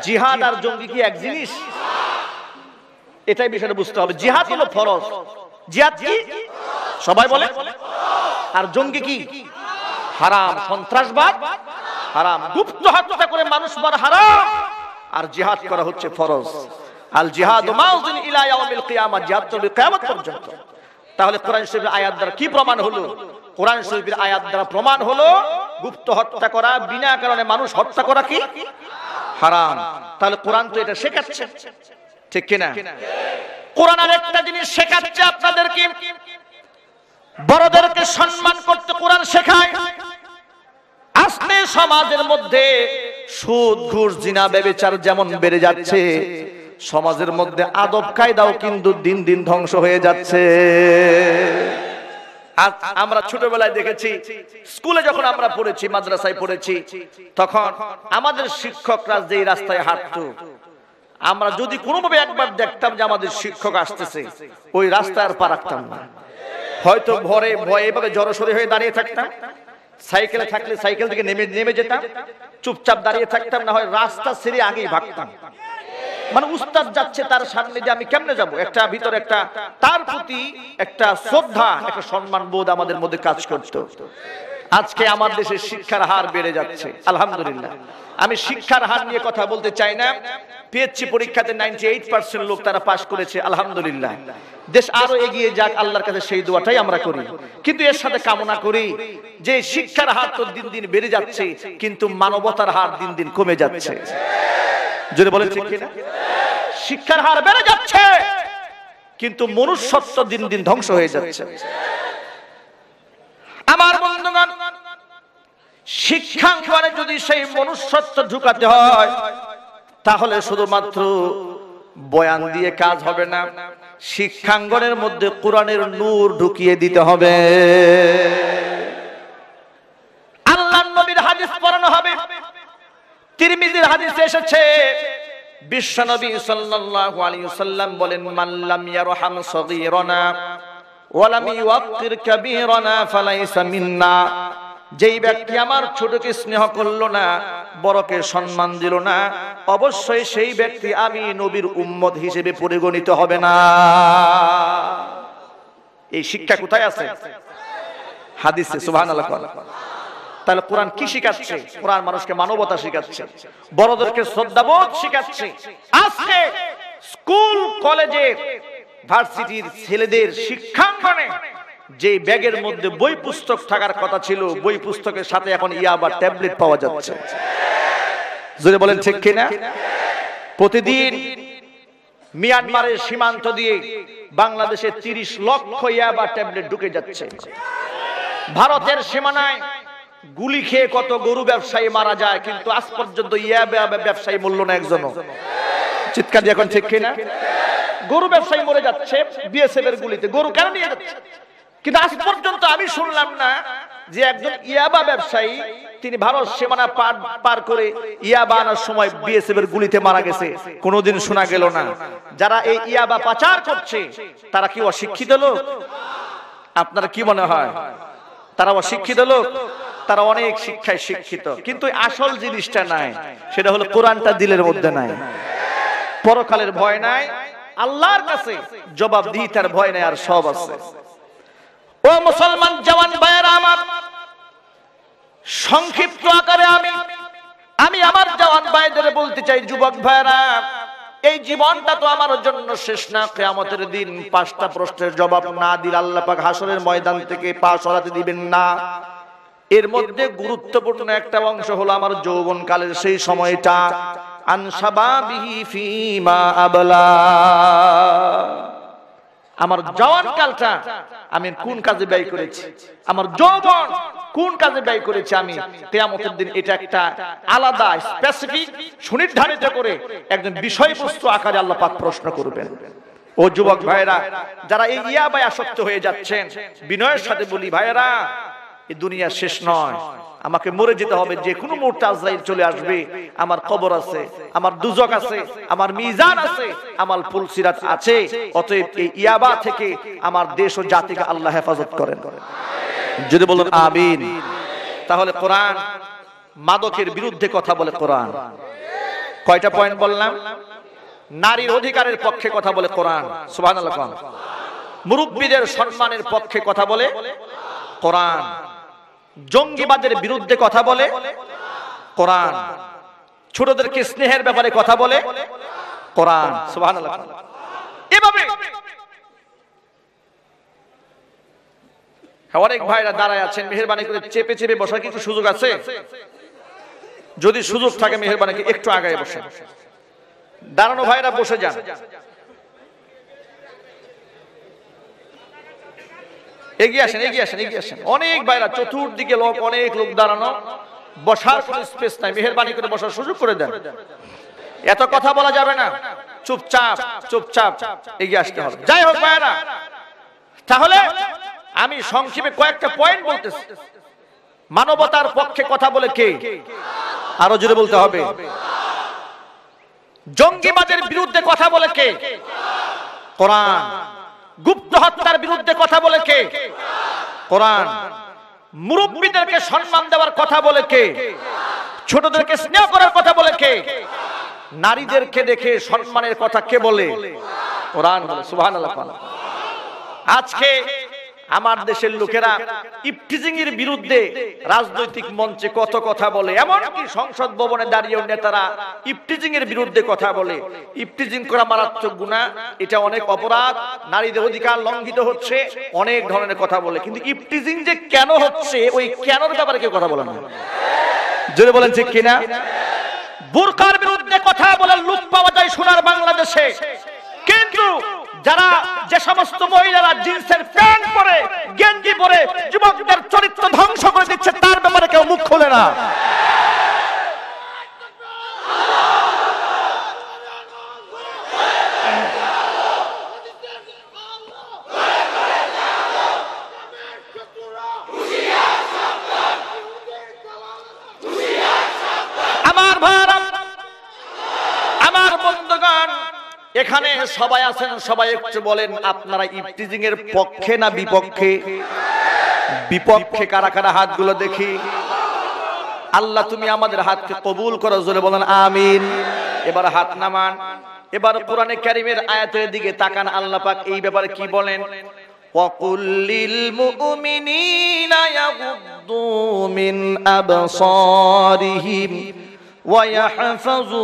জিহাদ আর জঙ্গি কি এক জিনিস? এটাই বিষয়টা বুঝতে হবে। জিহাদ হলো ফরজ, জিহাদ কি সবাই বলে, আর জঙ্গি কি হারাম, সন্ত্রাসবাদ হারাম, গুপ্ত হত্যা করে মানুষ মারা হারাম, আর জিহাদ করা হচ্ছে ফরজ। আল জিহাদু মাউযিন ইলা ইয়াউমিল কিয়ামাহ, জিহাদ চলবে কিয়ামত পর্যন্ত। তাহলে কোরআন শরীফের আয়াত দ্বারা কি প্রমাণ হলো? কোরআন শরীফের আয়াত দ্বারা প্রমাণ হলো গুপ্ত হত্যা করা, বিনা কারণে মানুষ হত্যা করা কি হারাম। তাহলে কোরআন তো এটা শেখাচ্ছে, ঠিক কিনা? কোরআন আরেকটা জিনিস শেখাচ্ছে আপনাদেরকে, বড়দেরকে সম্মান করতে কোরআন শেখায়। আজকে সমাজের মধ্যে সুদ, ঘুষ, জিনা, ব্যভিচার যেমন বেড়ে যাচ্ছে, সমাজের মধ্যে আদব কায়দাও কিন্তু দিন দিন ধ্বংস হয়ে যাচ্ছে। আমরা ছোটবেলায় দেখেছি, স্কুলে যখন আমরা পড়েছি, মাদ্রাসায় পড়েছি, তখন আমাদের শিক্ষকরা যেই রাস্তায় হাঁটতো, আমরা যদি কোনোভাবে একবার দেখতাম যে আমাদের শিক্ষক আসতেছে, ওই রাস্তায় আর পা রাখতাম না। হয়তো ভয়ে এভাবে জড়সড়ি হয়ে দাঁড়িয়ে থাকতাম, সাইকেলে থাকলে সাইকেল থেকে নেমে যেতাম, চুপচাপ দাঁড়িয়ে থাকতাম, না হয় রাস্তা ছেড়ে আগেই ভাগতাম। মানে উস্তাদ যাচ্ছে, তার সামনে দিয়ে আমি কেমনে যাব? একটা ভিতরে একটা তার প্রতি একটা শ্রদ্ধা, একটা সম্মান বোধ আমাদের মধ্যে কাজ করত। আজকে আমার দেশের শিক্ষার হার বেড়ে যাচ্ছে, আলহামদুলিল্লাহ। আমি শিক্ষার হার নিয়ে কথা বলতে চাই না। পিএইচডি পরীক্ষাতে 98% লোক তারা পাস করেছে, আলহামদুলিল্লাহ। দেশ আরো এগিয়ে যাক, আল্লাহর কাছে সেই দোয়াটাই আমরা করি। কিন্তু এর সাথে কামনা করি যে শিক্ষার হার তো দিন দিন বেড়ে যাচ্ছে, কিন্তু মানবতার হার দিন দিন কমে যাচ্ছে। যদি বলেন ঠিক কিনা? শিক্ষার হার বেড়ে যাচ্ছে, কিন্তু মনুষ্যত্ব দিন দিন ধ্বংস হয়ে যাচ্ছে। আমার বন্ধুগণ, শিক্ষাঙ্গনে যদি সেই মনুষ্যত্ব ঢুকাতে হয়, তাহলে শুধুমাত্র বয়ান দিয়ে কাজ হবে না, শিক্ষাঙ্গনের মধ্যে কোরআনের নূর ঢুকিয়ে দিতে হবে। আল্লাহর নবীর হাদিস পড়ানো হবে। তিরমিজির হাদিসে এসেছে, বিশ্বনবী সাল্লাল্লাহু আলাইহি ওয়াসাল্লাম বলেন, মান লাম ইয়ারহাম সগীরানা ওয়া লাম ইউক্কির কাবীরানা ফালাইসা মিন্না। যেই ব্যক্তি আমার ছোটকে স্নেহ করলো না, বড়কে সম্মান দিল না, অবশ্যই সেই ব্যক্তি আমি নবীর উম্মত হিসেবে পরিগণিত হবে না। এই শিক্ষা কোথায় আছে? হাদিসে। সুবহানাল্লাহ। তাহলে কোরআন কি শিখাচ্ছে? কোরআন মানুষকে মানবতা শিখাচ্ছে, বড়দেরকে শ্রদ্ধাবোধ শিখাচ্ছে। আজকে স্কুল, কলেজে, ভার্সিটির ছেলেদের শিক্ষাঙ্গনে যে ব্যাগের মধ্যে বই পুস্তক থাকার কথা ছিল, বই পুস্তকের সাথে এখন ইয়াবা, ট্যাবলেট পাওয়া যাচ্ছে। যদি বলেন ঠিক কিনা? প্রতিদিন মিয়ানমারের সীমান্ত দিয়ে বাংলাদেশে 30 লক্ষ ইয়াবা ট্যাবলেট ঢুকে যাচ্ছে। ভারতের সীমানায় গুলি খেয়ে কত গরু ব্যবসায়ী মারা যায়, কিন্তু আজ পর্যন্ত ইয়াবা ব্যবসায়ী মূল্য না একজনও। চিৎকার দিয়ে এখন ঠিক কিনা? গরু ব্যবসায়ী মরে যাচ্ছে বিএসএফ এর গুলিতে। গরু কেন নিয়ে যাচ্ছে? কিন্তু আজ পর্যন্ত আমি শুনলাম না যে একজন ইয়াবা ব্যবসায়ী তিনি ভারত সীমানা পার করে ইয়াবা আনার সময় বিএসএফ এর গুলিতে মারা গেছে, কোনোদিন শোনা গেল না। যারা এই ইয়াবা পাচার করছে তারা কি অশিক্ষিত লোক? আপনারা কি মনে হয় তারা অশিক্ষিত লোক? তারা অনেক শিক্ষায় শিক্ষিত, কিন্তু আসল জিনিসটা নাই, সেটা হলো কোরআনটা দিলের মধ্যে নাই, পরকালের ভয় নাই, আল্লাহর কাছে জবাবদিহিতার ভয় নাই, আর সব আছে। ও মুসলমান জওয়ান ভাইয়েরা আমার, সংক্ষিপ্ত আকারে আমি আমার জওয়ান ভাইদের বলতে চাই, যুবক ভাইয়েরা, এই জীবনটা তো আমার জন্য শেষ না। কিয়ামতের দিন 5টা প্রশ্নের জবাব না দিলে আল্লাহ পাক হাসরের ময়দান থেকে পা সরাতে দিবেন না। এর মধ্যে গুরুত্বপূর্ণ একটা অংশ হলো আমার যৌবনকালের সেই সময়টা, আনসাবাবিহি ফিমা আবলা। আমার জওয়ানকালটা আমি কোন কাজে ব্যয় করেছি, আমার যৌবন কোন কাজে ব্যয় করেছি আমি। কিয়ামতের দিন এটা একটা আলাদা স্পেসিফিক সুনির্ধারিত করে একজন বিষয়বস্তু আকারে আল্লাহ পাক প্রশ্ন করবেন। ও যুবক ভাইয়েরা, যারা এই ইয়াবায় আসক্ত হয়ে যাচ্ছেন, বিনয়ের সাথে বলি ভাইয়েরা, এই দুনিয়া শেষ নয়, আমাকে মরে যেতে হবে, যে কোনো মুহূর্তে আজরাইল চলে আসবে। আমার কবর আছে, আমার দুজক আছে, আমার মিজান আছে, আমার পুলসিরাত আছে। অতএব এই ইয়াবা থেকে আমার দেশ ও জাতিকে আল্লাহ হেফাজত করেন, যদি বলেন আমিন। তাহলে কোরআন মাদকের বিরুদ্ধে কথা বলে। কোরআন কয়টা পয়েন্ট বললাম? নারীর অধিকারের পক্ষে কথা বলে কোরআন, সুবহানাল্লাহ। মুরব্বীদের সম্মানের পক্ষে কথা বলে কোরআন, জঙ্গিবাদের বিরুদ্ধে কথা বলে কোরআন, ছোটদেরকে স্নেহের ব্যাপারে কথা বলে কোরআন, সুবহানাল্লাহ। এভাবে অনেক ভাইরা দাঁড়ায় আছেন, মেহেরবানি করে চেপে চেপে বসার কিছু সুযোগ আছে? যদি সুযোগ থাকে মেহেরবানি করে একটু আগায় বসেন। দাঁড়ানো ভাইরা বসে যান, এগিয়ে আসেন, এগিয়ে আসেন, এগিয়ে আসেন। অনেক ভাইরা, চতুর্দিকে লোক, অনেক লোক দাঁড়ানো, বসার কোনো স্পেস নাই, মেহেরবানি করে বসার সুযোগ করে দেন। এত কথা বলা যাবে না, চুপচাপ চুপচাপ এগিয়ে আসতে হবে। যাই হোক ভাইরা, তাহলে আমি সংক্ষেপে কয়েকটা পয়েন্ট বলতেছি। মানবতার পক্ষে কথা বলে কে? আরো জোরে বলতে হবে। জঙ্গিবাদের বিরুদ্ধে কথা বলে কে? কোরআন। গুপ্ত হত্যার বিরুদ্ধে কথা বলে কে? কোরআন। মুরব্বীদেরকে সম্মান দেওয়ার কথা বলে কে? ছোটদেরকে স্নেহ করার কথা বলে কে? নারীদেরকে দেখে সম্মানের কথা কে বলে? কোরআন বলে। সুবহানাল্লাহ। আজকে আমার দেশের লোকেরা ইফটিজিং এর বিরুদ্ধে রাজনৈতিক মঞ্চে কত কথা বলে, এমনকি সংসদ ভবনে দাঁড়িয়ে নেতারা ইফটিজিং এর বিরুদ্ধে কথা বলে। ইফটিজিং করা মারাত্মক গুনাহ, এটা অনেক অপরাধ, নারীদের অধিকার লঙ্ঘিত হচ্ছে, অনেক ধরনের কথা বলে। কিন্তু ইফটিজিং যে কেন হচ্ছে, ওই কেনর ব্যাপারে কেউ কথা বলে না। জোরে বলেন ঠিক কিনা? বুরকার বিরুদ্ধে কথা বলে লুক পাওয়া যায় সোনার বাংলাদেশে, কিন্তু যারা, যে সমস্ত মহিলারা জিন্সের প্যান্ট পরে, গেঞ্জি পরে যুবকদের চরিত্র ধ্বংস করে দিচ্ছে, তার ব্যাপারে কেউ মুখ খোলে না। আমার ভাইরা, আমার বন্ধুগণ, এখানে সবাই আছেন, সবাই একটু বলেন, আপনারা ইফটিজিং এর পক্ষে না বিপক্ষে? বিপক্ষে কারা কারা? হাতগুলো দেখি। আল্লাহ তুমি আমাদের হাতকে কবুল করো, জোরে বলেন আমিন। এবার হাত নামান। এবার কোরআনে কারীমের আয়াতের দিকে তাকান। আল্লাহ পাক এই ব্যাপারে কি বলেন? ওয়াকুল লিল মুমিনিনা ইয়াগুদ্দু মিন আবসারিহিম ওয়া ইয়াহফাযু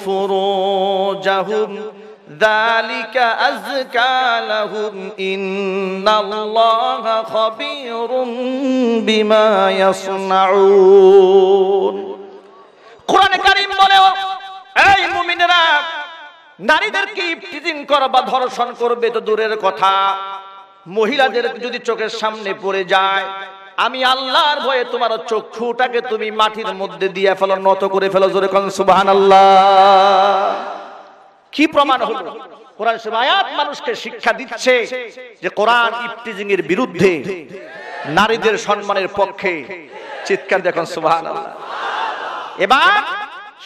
ফুরুজাহুম যালিকা আযকা লাহুম ইন্নাল্লাহা খাবীরুম বিমা ইয়াসনাউন। কোরআনে কারীম বলে, এই মুমিনেরা, নারীদেরকে ইফতিজিং করা বা ধর্ষণ করবে তো দূরের কথা, মহিলাদের যদি চোখের সামনে পড়ে যায়, আমি আল্লাহর ভয়ে তোমার চক্ষুটাকে তুমি মাটির মধ্যে দিয়ে ফেলো, নত করে ফেলো। জোরে কোন সুবহানাল্লাহ। কি প্রমাণ হলো? কোরআন শরীফ আয়াত মানুষকে শিক্ষা দিচ্ছে যে কোরআন ইফতিজিং এর বিরুদ্ধে, নারীদের সম্মানের পক্ষে। চিৎকার দেখুন সুবহানাল্লাহ। এবার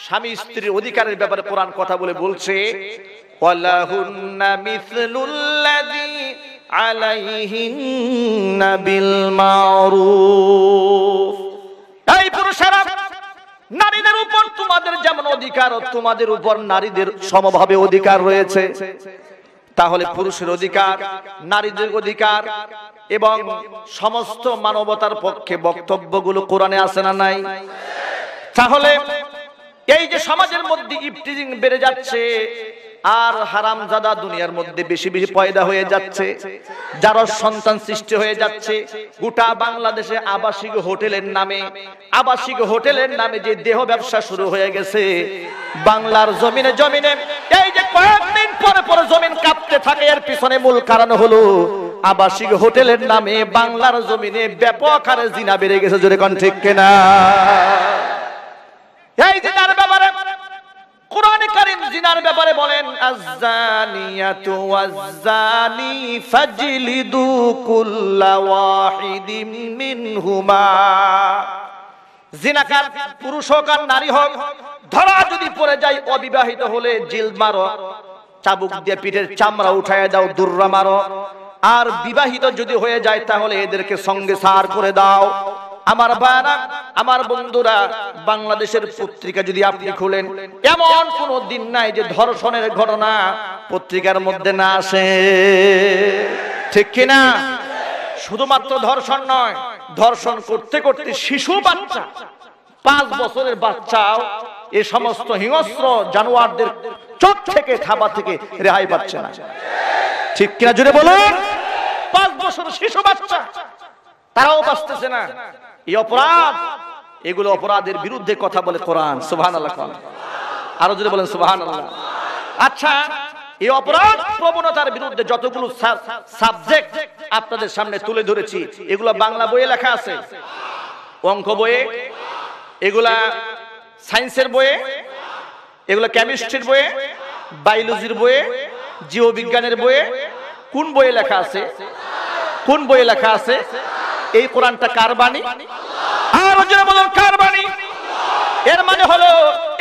স্বামী স্ত্রীর অধিকারের ব্যাপারে কোরআন কথা বলে বলছে, ওয়ালাহুন্না মিসলুল্লাযী আলাইহিন্না বিল মারুফ। এই পুরুষেরা, নারীদের উপর তোমাদের যেমন অধিকার, তোমাদের উপর নারীদের সমভাবে অধিকার রয়েছে। তাহলে পুরুষের অধিকার, নারীদের অধিকার এবং সমস্ত মানবতার পক্ষে বক্তব্যগুলো কোরআনে আছে না নাই? তাহলে এই যে সমাজের মধ্যে ইফতিজিং বেড়ে যাচ্ছে, আর হারামজাদা দুনিয়ার মধ্যে বেশি বেশি পয়দা হয়ে যাচ্ছে, যারা সন্তান সৃষ্টি হয়ে যাচ্ছে, গোটা বাংলাদেশে আবাসিক হোটেলের নামে যে দেহ ব্যবসা শুরু হয়ে গেছে বাংলার জমিনে জমিনে, এই যে কয়েকদিন পরে পরে জমিন কাঁপতে থাকে, এর পিছনে মূল কারণ হলো আবাসিক হোটেলের নামে বাংলার জমিনে ব্যাপক হারে জিনা বেড়ে গেছে। জোরে কোন ঠিক কিনা? এই জিনার ব্যাপারে কোরআনে কারীম জিনার ব্যাপারে বলেন, আয-যানিয়াতু ওয়াজ-যানি ফাজলিদু কুল্লা ওয়াহিদিম মিনহুমা। জিনাকার পুরুষ হোক আর নারী হোক, ধরা যদি পড়ে যায় অবিবাহিত হলে জিলদ মারো, চাবুক দিয়ে পিঠের চামড়া উঠায় দাও, দুর্রা মারো। আর বিবাহিত যদি হয়ে যায় তাহলে এদেরকে সঙ্গে সার করে দাও। আমার ভাইরা, আমার বন্ধুরা, বাংলাদেশের পত্রিকা যদি আপনি খুলেন, এমন কোন দিন নাই যে ধর্ষণের ঘটনা পত্রিকার মধ্যে না আসে। ঠিক কিনা? শুধুমাত্র ধর্ষণ নয়, ধর্ষণ করতে করতে শিশু বাচ্চা, 5 বছরের বাচ্চাও এই সমস্ত হিংস্র জানোয়ারদের চোখ থেকে, থাবা থেকে রেহাই পাচ্ছে না। ঠিক কিনা? জুড়ে বলুন। 5 বছরের শিশু বাচ্চা, তারাও বাঁচতেছে না। এই অপরাধ, এগুলো অপরাধের বিরুদ্ধে কথা বলে কোরআন। সুবহানাল্লাহ। আরো যদি বলেন সুবহানাল্লাহ। আচ্ছা, এই অপরাধ প্রবণতার বিরুদ্ধে যতগুলো সাবজেক্ট আপনাদের সামনে তুলে ধরেছি, এগুলো বাংলা বইয়ে লেখা আছে, অঙ্ক বইয়ে, এগুলা সায়েন্সের বইয়ে, এগুলা কেমিস্ট্রির বইয়ে, বায়োলজির বইয়ে, জীববিজ্ঞানের বইয়ে, কোন বইয়ে লেখা আছে? কোন বইয়ে লেখা আছে? এই কোরআনটা কার বাণী? আর যারা বলেন কার বাণী? এর মানে হলো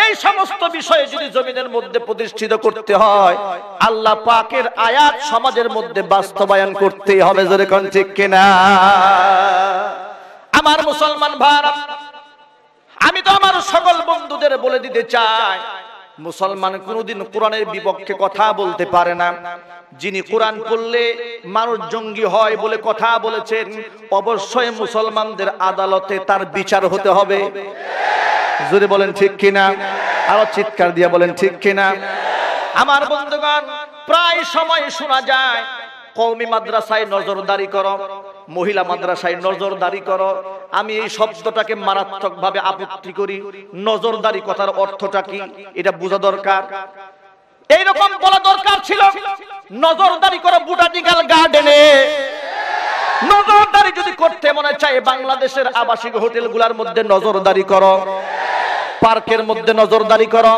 এই সমস্ত বিষয়ে যদি জমিনের মধ্যে প্রতিষ্ঠিত করতে হয়, আল্লাহ পাকের আয়াত সমাজের মধ্যে বাস্তবায়ন করতে হবে। জোরে কোন ঠিক কিনা? আমার মুসলমান ভাইরা, আমি তো আমার সকল বন্ধুদের বলে দিতে চাই, মুসলমান কোনদিন কোরআনের বিপক্ষে কথা বলতে পারে না। যিনি কোরআন পড়লে মানুষ জঙ্গি হয় বলে কথা বলেছেন, অবশ্যই মুসলমানদের আদালতে তার বিচার হতে হবে। জোরে বলেন ঠিক কিনা? আরো চিৎকার দিয়ে বলেন ঠিক কিনা? আমার বন্ধুগণ, প্রায় সময় শোনা যায় কওমি মাদ্রাসায় নজরদারি করো, মহিলা মাদ্রাসায় নজরদারি করো। আমি এই শব্দটাকে মারাত্মকভাবে আপত্তি করি। নজরদারি কথার অর্থটা কি এটা বোঝা দরকার। এইরকম বলা দরকার ছিল, নজরদারি করো বুটাটিক্যাল গার্ডেনে। নজরদারি যদি করতে মনে চায়, বাংলাদেশের আবাসিক হোটেলগুলোর মধ্যে নজরদারি করো, পার্কের মধ্যে নজরদারি করো,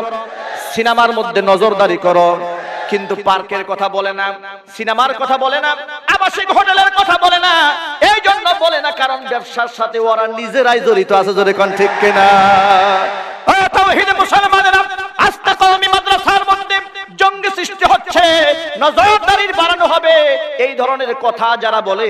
সিনেমার মধ্যে নজরদারি করো। কিন্তু পার্কের কথা বলে না, সিনেমার কথা বলে না, আবাসিক হোটেলের কথা বলে না। এই জন্য বলে না কারণ ব্যবসার সাথে ওরা নিজেরাই জড়িত আছে। জোরে কোন ঠিক কিনা? তাওহীদ মুসলমানেরা, আজকে কওমি মাদ্রাসার মধ্যে জঙ্গি সৃষ্টি হচ্ছে, নজরদারি বাড়ানো হবে, এই ধরনের কথা যারা বলে,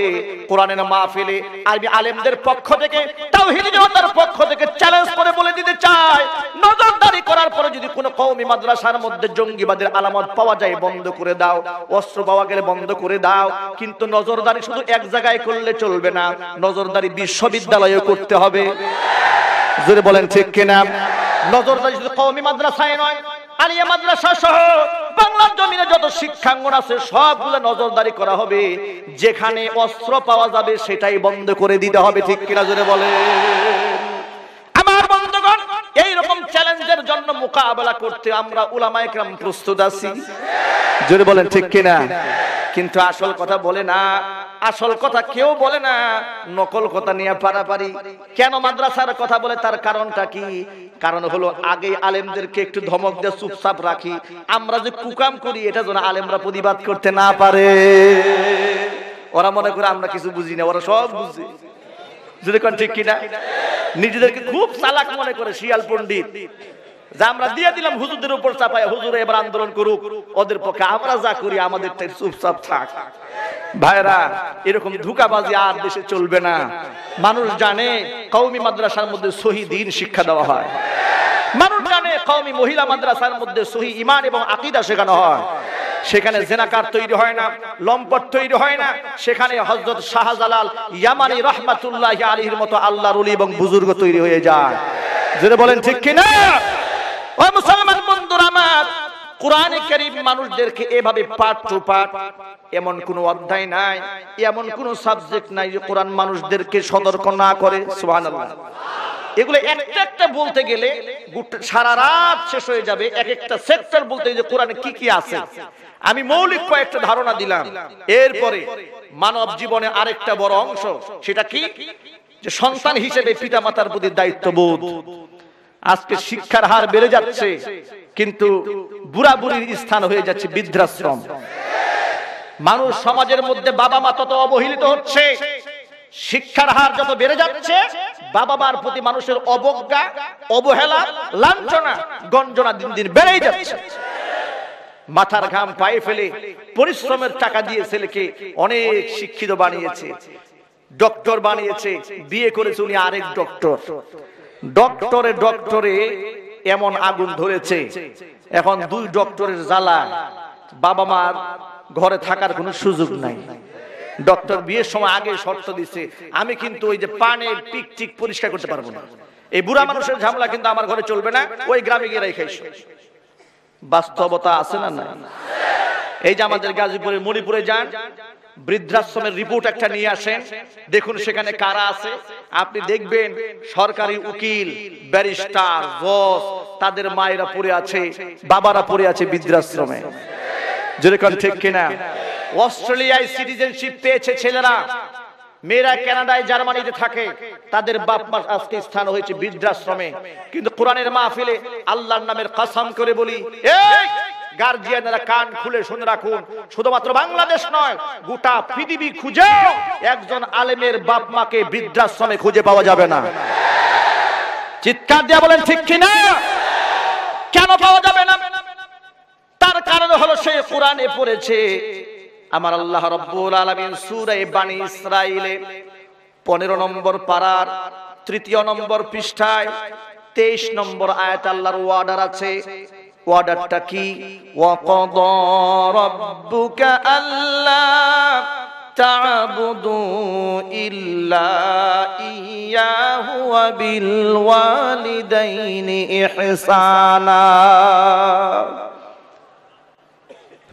কোরআনের মাহফিলে আরবি আলেমদের পক্ষ থেকে, তাওহীদি জনতার পক্ষ থেকে চ্যালেঞ্জ করে বলে দিতে চাই, নজরদারি করার পরে যদি কোনো কওমি মাদ্রাসার মধ্যে জঙ্গিবাদের আলামত পাওয়া যায়, বন্ধ করে দাও। অস্ত্র পাওয়া গেলে বন্ধ করে দাও। কিন্তু নজরদারি শুধু এক জায়গায় করলে চলবে না, নজরদারি বিশ্ববিদ্যালয়ে করতে হবে। জোরে বলেন ঠিক কিনা? নজরদারি শুধু কওমি মাদ্রাসায় নয়, আলিয়া মাদ্রাসা সহ বাংলার জমিনে যত শিক্ষাঙ্গন আছে সবগুলো নজরদারি করা হবে। যেখানে অস্ত্র পাওয়া যাবে সেটাই বন্ধ করে দিতে হবে। ঠিক কিনা? জোরে বলেন। আমার বন্ধুগণ, এই রকম চ্যালেঞ্জের জন্য মোকাবেলা করতে আমরা উলামায়ে কেরাম প্রস্তুত আছি। জোরে বলেন ঠিক কিনা? কিন্তু আসল কথা বলে না, আসল কথা কেউ বলে না, নকল কথা নিয়ে পারাপারি। কেন মাদ্রাসার কথা বলে, তার কারণটা কি? কারণ হলো আগে আলেমদেরকে একটু ধমক দিয়ে চুপচাপ রাখি, আমরা যে কুকাম করি এটা যেন আলেমরা প্রতিবাদ করতে না পারে। ওরা মনে করে আমরা কিছু বুঝি না, ওরা সব বুঝে। যদি কোন ঠিক কিনা? নিজেদেরকে খুব চালাক মনে করে শিয়াল পণ্ডিত, যা আমরা দিয়ে দিলাম হুজুরদের উপর চাপায়, হুজুর এবার আন্দোলন করুক, ওদের পক্ষে আমরা যা করি আমাদের চুপচাপ থাক। ভাইরা, এরকম ধোঁকাবাজি আর দেশে চলবে না। মানুষ জানে কওমি মাদ্রাসার মধ্যে সহি দ্বীন শিক্ষা দেওয়া হয়। মানুষ জানে কওমি মহিলা মাদ্রাসার মধ্যে সহি ঈমান এবং আকীদা শেখানো হয়। সেখানে জিনাকার তৈরি হয় না, লম্পট তৈরি হয় না। সেখানে হযরত শাহজালাল ইয়ামানি রাহমাতুল্লাহি আলাইহির মতো আল্লাহর ওলি এবং বুজুর্গ তৈরি হয়ে যায়। জোরে বলেন ঠিক কিনা? ও মুসলমান বন্ধুরা আমার, কোরআনে কারীম মানুষদেরকে এভাবে পাঠ টু পাঠ, এমন কোন অধ্যায় নাই, এমন কোন সাবজেক্ট নাই যে কোরআন মানুষদেরকে সতর্ক না করে। সুবহানাল্লাহ। এগুলো একটা একটা বলতে গেলে সারা রাত শেষ হয়ে যাবে। এক একটা সেক্টর বলতে যে কোরআনে কি কি আছে, আমি মৌলিক কয়েকটা ধারণা দিলাম। এরপরে মানব জীবনে আরেকটা বড় অংশ, সেটা কি? যে সন্তান হিসেবে পিতামাতার প্রতি দায়িত্ববোধ। আজকে শিক্ষার হার বেড়ে যাচ্ছে, কিন্তু বুড়া বুড়ির স্থান হয়ে যাচ্ছে বৃদ্ধাশ্রম। মানুষ সমাজের মধ্যে বাবা মা তত অবহেলিত হচ্ছে। শিক্ষার হার যত বেড়ে যাচ্ছে, বাবা মার প্রতি মানুষের অবজ্ঞা, অবহেলা, লাঞ্ছনা, গঞ্জনা দিন দিন বেড়েই যাচ্ছে। মাথার ঘাম পায়ে ফেলে পরিশ্রমের টাকা দিয়ে ছেলেকে অনেক শিক্ষিত বানিয়েছে, ডক্টর বানিয়েছে, বিয়ে করেছে উনি আরেক ডক্টর। ডক্টরে ডক্টরে এমন আগুন ধরেছে, এখন দুই ডক্টরের জ্বালা বাবা মার ঘরে থাকার কোনো সুযোগ নাই। ডক্টর বিয়ের সময় আগে শর্ত দিচ্ছে, আমি কিন্তু ওই যে পানের টিক টিক পরিষ্কার করতে পারবো না, এই বুড়া মানুষের ঝামেলা কিন্তু আমার ঘরে চলবে না, ওই গ্রামে গিয়ে রেখেছো। বাস্তবতা আছে না নাই? এই যে আমাদের গাজীপুরে মণিপুরে যান, বৃদ্ধাশ্রমের রিপোর্ট একটা নিয়ে আসেন, দেখুন সেখানে কারা আছে। আপনি দেখবেন সরকারি উকিল, ব্যারিস্টার, জজ, তাদের মায়েরা পড়ে আছে, বাবারা পড়ে আছে বৃদ্ধাশ্রমে। যেরকম ঠিক কিনা? অস্ট্রেলিয়ায় সিটিজেনশিপ পেয়েছে ছেলেরা, মেয়েরা কানাডায় জার্মানিতে থাকে, তাদের বাপ মা আজকে স্থান হয়েছে বৃদ্ধাশ্রমে। কিন্তু কোরআনের মাহফিলে আল্লাহর নামের কসম করে বলি, এই গার্জিয়ানরা কান খুলে শুনে রাখুন, শুধুমাত্র বাংলাদেশ নয়, গোটা পৃথিবী খুঁজে একজন আলেমের বাপ মাকে বৃদ্ধাশ্রমে খুঁজে পাওয়া যাবে না। চিৎকার দিয়ে বলেন ঠিক কিনা? কেন পাওয়া যাবে না? তার কারণ হলো সে কোরআনে পড়েছে, আমার আল্লাহ রাব্বুল আলামিন সূরা বনী ইসরাঈলে 15 নম্বর পারার 3 নম্বর পৃষ্ঠায় 23 নম্বর আয়াত আল্লাহর ওয়ার্ডার আছে। ওয়ার্ডারটা কি? ওয়া ক্বাদা রাব্বুকা আল্লা তা'বুদু ইল্লা ইয়্যাহু ওয়া বিল ওয়ালিদাইনি ইহসানা।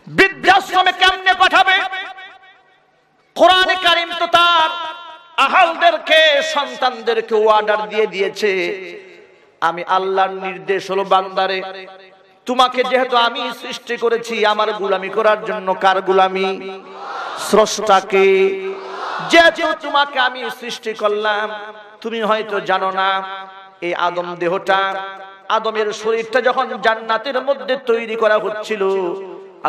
বৃদ্ধাশ্রমে কেমনে পাঠাবে? কোরআনে কারীম তো তার আহলদেরকে, সন্তানদেরকে অর্ডার দিয়ে দিয়েছে, আমি আল্লাহর নির্দেশ হলো বান্দারে, তোমাকে যেহেতু আমি সৃষ্টি করেছি আমার গোলামি করার জন্য। কার গোলামি? স্রষ্টাকে। যেহেতু তোমাকে আমি সৃষ্টি করলাম, তুমি হয়তো জানো না, এই আদম দেহটা, আদমের শরীরটা যখন জান্নাতের মধ্যে তৈরি করা হচ্ছিল,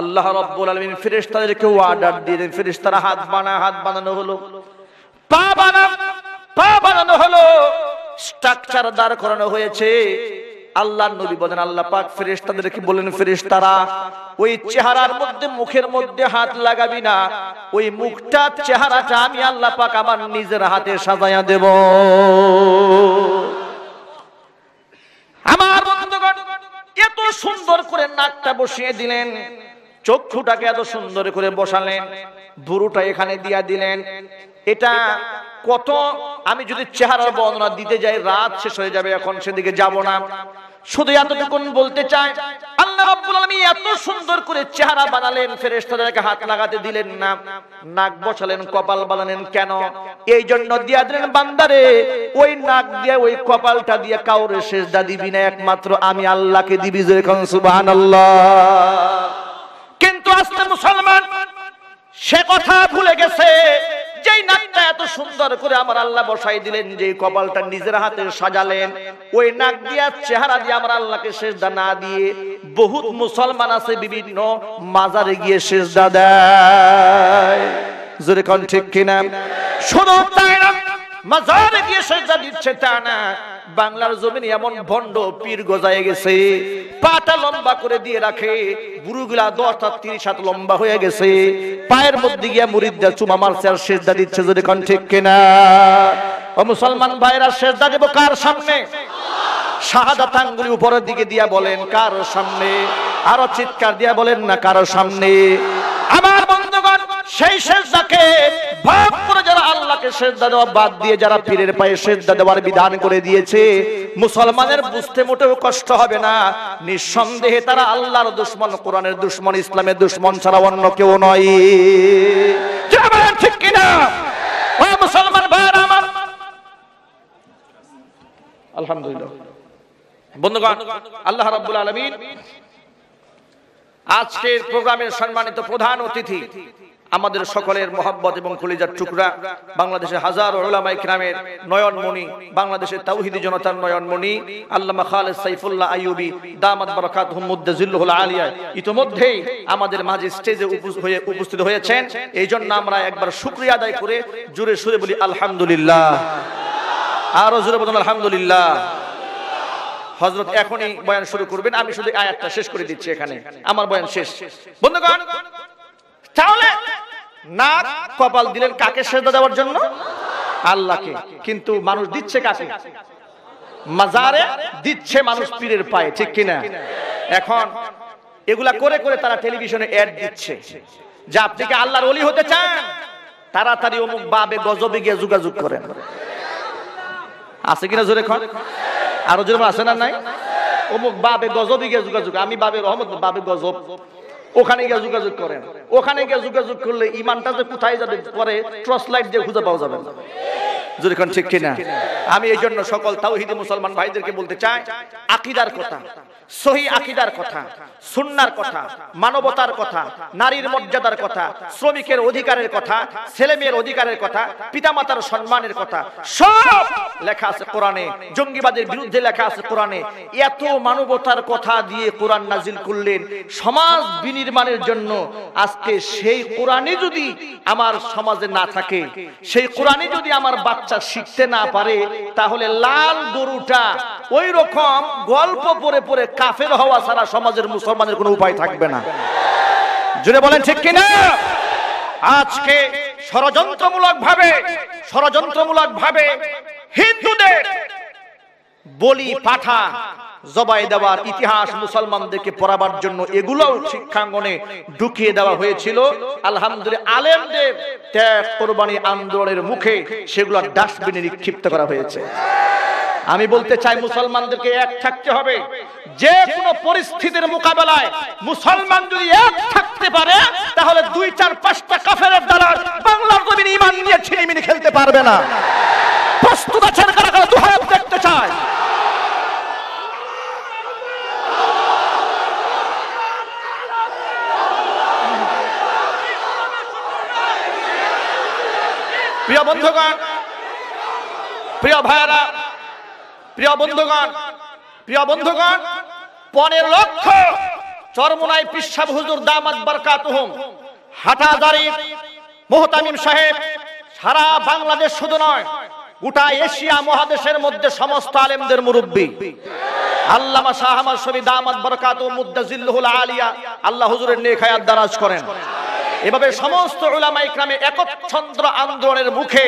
আল্লাহ রাব্বুল আলামিন ফেরেশতাদেরকে অর্ডার দিলেন, ফেরেশতারা হাত বানানো হলো, পা বানানো হলো, স্ট্রাকচার দাঁড় করানো হয়েছে। আল্লাহর নবী বলেন, আল্লাহ পাক ফেরেশতাদেরকে বলেন, ফেরেশতারা ওই চেহারার মধ্যে, মুখের মধ্যে হাত লাগাবি না, ওই মুখটা, চেহারাটা আমি আল্লাহ পাক আমার নিজের হাতে সাজায়া দেব। আমার বন্ধুগণ, এত সুন্দর করে নাকটা বসিয়ে দিলেন, চক্ষুটাকে এত সুন্দর করে বসালেন, ভুরুটা এখানে দিয়া দিলেন। এটা কত, আমি যদি চেহারার বর্ণনা দিতে যাই রাত শেষ হয়ে যাবে, এখন সেদিকে যাব না। শুধু এতটুকুন বলতে চাই, আল্লাহ রাব্বুল আলামিন এত সুন্দর করে চেহারা বানালেন, ফেরেশতাদেরকে হাত লাগাতে দিলেন না, নাক বসালেন, কপাল বানালেন। কেন? এই জন্য দিয়া দিলেন, বান্দারে ওই নাক দিয়ে, ওই কপালটা দিয়ে কাউরে সিজদা দিবি না, একমাত্র আমি আল্লাহকে দিবি। যেরকম সুবহানাল্লাহ। কিন্তু আজকে মুসলমান সে কথা ভুলে গেছে, যেই নাকটা এত সুন্দর করে আমার আল্লাহ বসাই দিলেন, যে কপালটা নিজের হাতে সাজালেন, ওই নাক দিয়া, চেহারা দিয়ে আমার আল্লাহকে সিজদা না দিয়ে বহুত মুসলমান আছে বিভিন্ন মাজারে গিয়ে সিজদা দেয়। জোরে কোন ঠিক কিনা? শুধু তাই না, মাজারে গিয়ে সিজদা দিচ্ছে তা না, বাংলার জমিনে এমন ভণ্ড পীর গজায় গেছে, পাটা লম্বা করে দিয়ে রাখে, বুড়ুগুলা 10-30 হাত লম্বা হয়ে গেছে, পায়ের মধ্যে গিয়া মুরিদরা চুমা মারছে আর সিজদা দিচ্ছে। যদি কোন ঠিক কিনা? ও মুসলমান ভাইরা, সিজদা দেব কার সামনে? শাহাদাত আঙ্গুলি উপরের দিকে দিয়া বলেন, কার সামনে? আরো চিৎকার দিয়া বলেন না, কার সামনে? আমার বন্ধুগণ, সেই সিজদাকে ভাব করে যারা আল্লাহকে সিজদা দেওয়া বাদ দিয়ে যারা পীরের পায়ে সিজদা দেওয়ার বিধান করে দিয়েছে, মুসলমানের বুঝতে মোটেও কষ্ট হবে না। নিঃসন্দেহে তারা আল্লাহর দুশমন, কোরআনের দুশমন, ইসলামের দুশমন ছাড়া অন্য কেউ নয়। ঠিক কিনা? ও মুসলমান ভাইরা আমার, আলহামদুলিল্লাহ। বন্ধুগণ, আল্লাহ রাব্বুল আলামিন আজকের প্রোগ্রামের সম্মানিত প্রধান অতিথি, আমাদের সকলের মহব্বত এবং কলিজার টুকরা, বাংলাদেশের হাজারো উলামায়ে কিরামের নয়নমণি, বাংলাদেশের তাওহীদি জনতার নয়নমণি আল্লামা খালেদ সাইফুল্লাহ আইয়ুবী দামাত বারাকাতুহুম মুদ্দাজিল্লুহুল আলিয়া ইতোমধ্যেই আমাদের মাঝে স্টেজে উপস্থিত হয়েছেন। এই জন্য আমরা একবার শুকরিয়া আদায় করে জোরে সুরে বলি আলহামদুলিল্লাহ। আরো জোরে বলুন আলহামদুলিল্লাহ। হযরত এখনই বয়ান শুরু করবেন, আমি শুধু আয়াতটা শেষ করে দিচ্ছি, এখানে আমার বয়ান শেষ। বন্ধুগণ, তাহলে নাক কপাল দিলেন কাকে সিজদা দেওয়ার জন্য? আল্লাহকে। কিন্তু মানুষ দিচ্ছে কাকে? মাজারে দিচ্ছে মানুষ, পীরের পায়ে। ঠিক কিনা? এখন এগুলা করে করে তারা টেলিভিশনে অ্যাড দিচ্ছে যে আপনি কি আল্লাহর ওলি হতে চান, তাড়াতাড়ি অমুক বাবে গজবে গিয়ে যোগাযোগ করেন। আছে কিনা জোরে কোন? আরো জোরে আছে না নাই? অমুক বাবে গজবে গিয়ে যোগাযোগ, আমি বাবে রহমত, বাবে গজব, ওখানে গিয়ে যোগাযোগ করেন। ওখানে গিয়ে যোগাযোগ করলে ইমানটা যে কোথায় যাবে, পরে টর্চ লাইট দিয়ে খুঁজে পাওয়া যাবে না। যদি কোন ঠিক কিনা? আমি এই জন্য সকল তাওহীদি মুসলমান ভাইদেরকে বলতে চাই, আকীদার কথা, সহি আকীদার কথা, সুন্নাহর কথা, মানবতার কথা, নারীর মর্যাদার কথা, শ্রমিকের অধিকারের কথা, ছেলেমেয়ের অধিকারের কথা, পিতামাতার সম্মানের কথা সব লেখা আছে কোরআনে। জঙ্গিবাদের বিরুদ্ধে লেখা আছে কোরআনে। এত মানবতার কথা দিয়ে কোরআন নাজিল করলেন সমাজ বিনির্মাণের জন্য। আজকে সেই কোরআনই যদি আমার সমাজে না থাকে, সেই কোরআনই যদি আমার বাচ্চা শিখতে না পারে, তাহলে লাল গরুটা ওই রকম গল্প পড়ে পড়ে কাফের হওয়া ছাড়া সমাজের মুসলমানের কোনো উপায় থাকবে না। জুড়ে বলেন ঠিক কিনা? আজকে ষড়যন্ত্রমূলক ভাবে হিন্দুদের বলি পাঠা জবাই দেওয়ার ইতিহাস মুসলমানদেরকে পড়াবার জন্য এগুলোও শিক্ষাঙ্গনে ঢুকিয়ে দেওয়া হয়েছিল। আলহামদুলিল্লাহ আলেমদের ত্যাগ কোরবানি আন্দোলনের মুখে সেগুলো ডাস্টবিনে নিক্ষিপ্ত করা হয়েছে। আমি বলতে চাই মুসলমানদেরকে এক থাকতে হবে। যে কোনো পরিস্থিতির মোকাবেলায় মুসলমান যদি এক থাকতে পারে, তাহলে 2, 4, 5টা কাফেরের দ্বারা বাংলার জমিনে ঈমান নিয়ে ছিনিমিনি খেলতে পারবে না। প্রস্তুত আছেন কারা কারা? দুই হাত দেখতে চাই। প্রিয় বন্ধুগণ, প্রিয় ভাইরা, প্রিয় বন্ধুগণ, 15 লক্ষ চরমোনাই পিসাব হুজুর দামাত বরকাতুহুম হাটাজারি মুহতামিম সাহেব সারা বাংলাদেশ শুধু নয়, গোটা এশিয়া মহাদেশের মধ্যে সমস্ত আলেমদের মুরব্বী আল্লামা শাহ আহমদ শফি দামাত বরকাতুহুম মুদ্দাজিল্লুহুল আলিয়া আল্লাহ হুজুরের নেক হায়াত দারাজ করেন। এভাবে সমস্ত উলামা ইকরামে একচ্ছত্র আন্দোলনের মুখে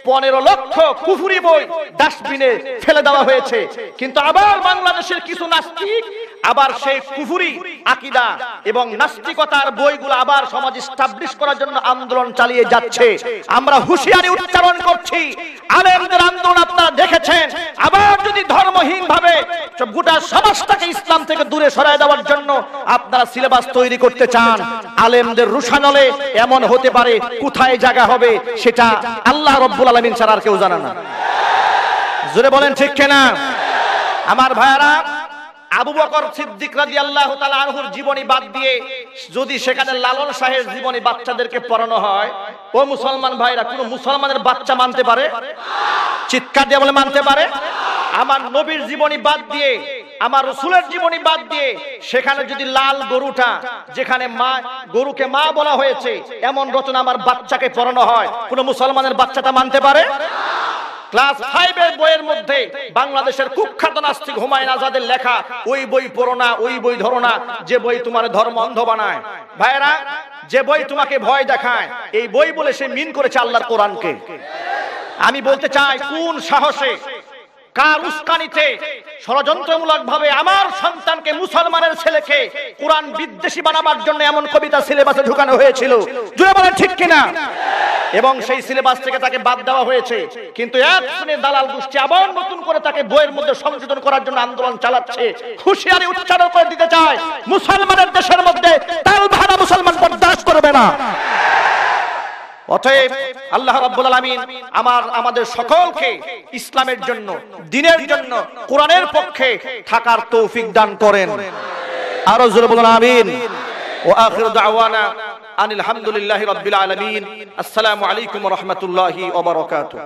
15 লক্ষ কুফরি বই ডাস্টবিনে ফেলে দেওয়া হয়েছে। কিন্তু আবার বাংলাদেশের কিছু নাস্তিক আবার সেই কুফরি আকীদা এবং নাস্তিকতার বইগুলো আবার সমাজ এস্টাবলিশ করার জন্য আন্দোলন চালিয়ে যাচ্ছে। আমরা হুঁশিয়ারি উচ্চারণ করছি, আলেমদের আন্দোলন আপনারা দেখেছেন। আবার যদি ধর্মহীন ভাবে গোটা সমাজটাকে ইসলাম থেকে দূরে সরায় দেওয়ার জন্য আপনারা সিলেবাস তৈরি করতে চান, আলেমদের রুশানলে এমন হতে পারে কোথায় জায়গা হবে সেটা আল্লাহ রব্বুল আলামিন ছাড়া আর কেউ জানে না। জোরে বলেন ঠিক কিনা? আমার ভাইরা, আবু বকর সিদ্দিক রাদিয়াল্লাহু তাআলা আনহুর জীবনী বাদ দিয়ে যদি সেখানে লালন শাহের জীবনী বাচ্চাদেরকে পড়ানো হয়, ও মুসলমান ভাইরা, কোন মুসলমানের বাচ্চা মানতে পারে? চিৎকার দিয়ে বলে মানতে পারে? আমার নবীর জীবনী বাদ দিয়ে, আমার রাসূলের জীবনী বাদ দিয়ে সেখানে যদি লাল গরুটা, যেখানে মা গরুকে মা বলা হয়েছে, এমন রচনা আমার বাচ্চাকে পড়ানো হয়, কোন মুসলমানের বাচ্চাটা মানতে পারে? ক্লাস 5 এর বইয়ের মধ্যে বাংলাদেশের কুখ্যাত নাস্তিক হুমায়ুন আজাদের লেখা ওই বই পড়ো না, ওই বই ধরো না, যে বই তোমার ধর্ম অন্ধ বানায়। ভাইরা, যে বই তোমাকে ভয় দেখায়, এই বই বলে সে মিন করেছে আল্লাহর কোরআনকে। আমি বলতে চাই, কোন সাহসে, কার উস্কানিতে ষড়যন্ত্রমূলক ভাবে আমার সন্তানকে, মুসলমানের ছেলেকে কোরআন বিদ্বেষী বানাবার জন্য এমন কবিতা সিলেবাসে ঢুকানো হয়েছিল? জোরে বলেন ঠিক কিনা? এবং সেই সিলেবাস থেকে তাকে বাদ দেওয়া হয়েছে। কিন্তু এক শ্রেণীর দালাল গোষ্ঠী আবার নতুন করে তাকে বইয়ের মধ্যে সংশোধন করার জন্য আন্দোলন চালাচ্ছে। হুঁশিয়ারি উচ্চারণ করে দিতে চায়, মুসলমানের দেশের মধ্যে তাল ভাড়া মুসলমান বরদাস্ত করবে না। অতএব আল্লাহ রাব্বুল আলামিন আমাদের সকলকে ইসলামের জন্য, দ্বীনের জন্য, কোরআনের পক্ষে থাকার তৌফিক দান করেন। আরো জোরে বলুন আমিন। ওয়া আখিরু দাওয়ানা আনিল হামদুলিল্লাহি রাব্বিল আলামিন। আসসালামু আলাইকুম ওয়া রাহমাতুল্লাহি ওয়া বারাকাতুহু।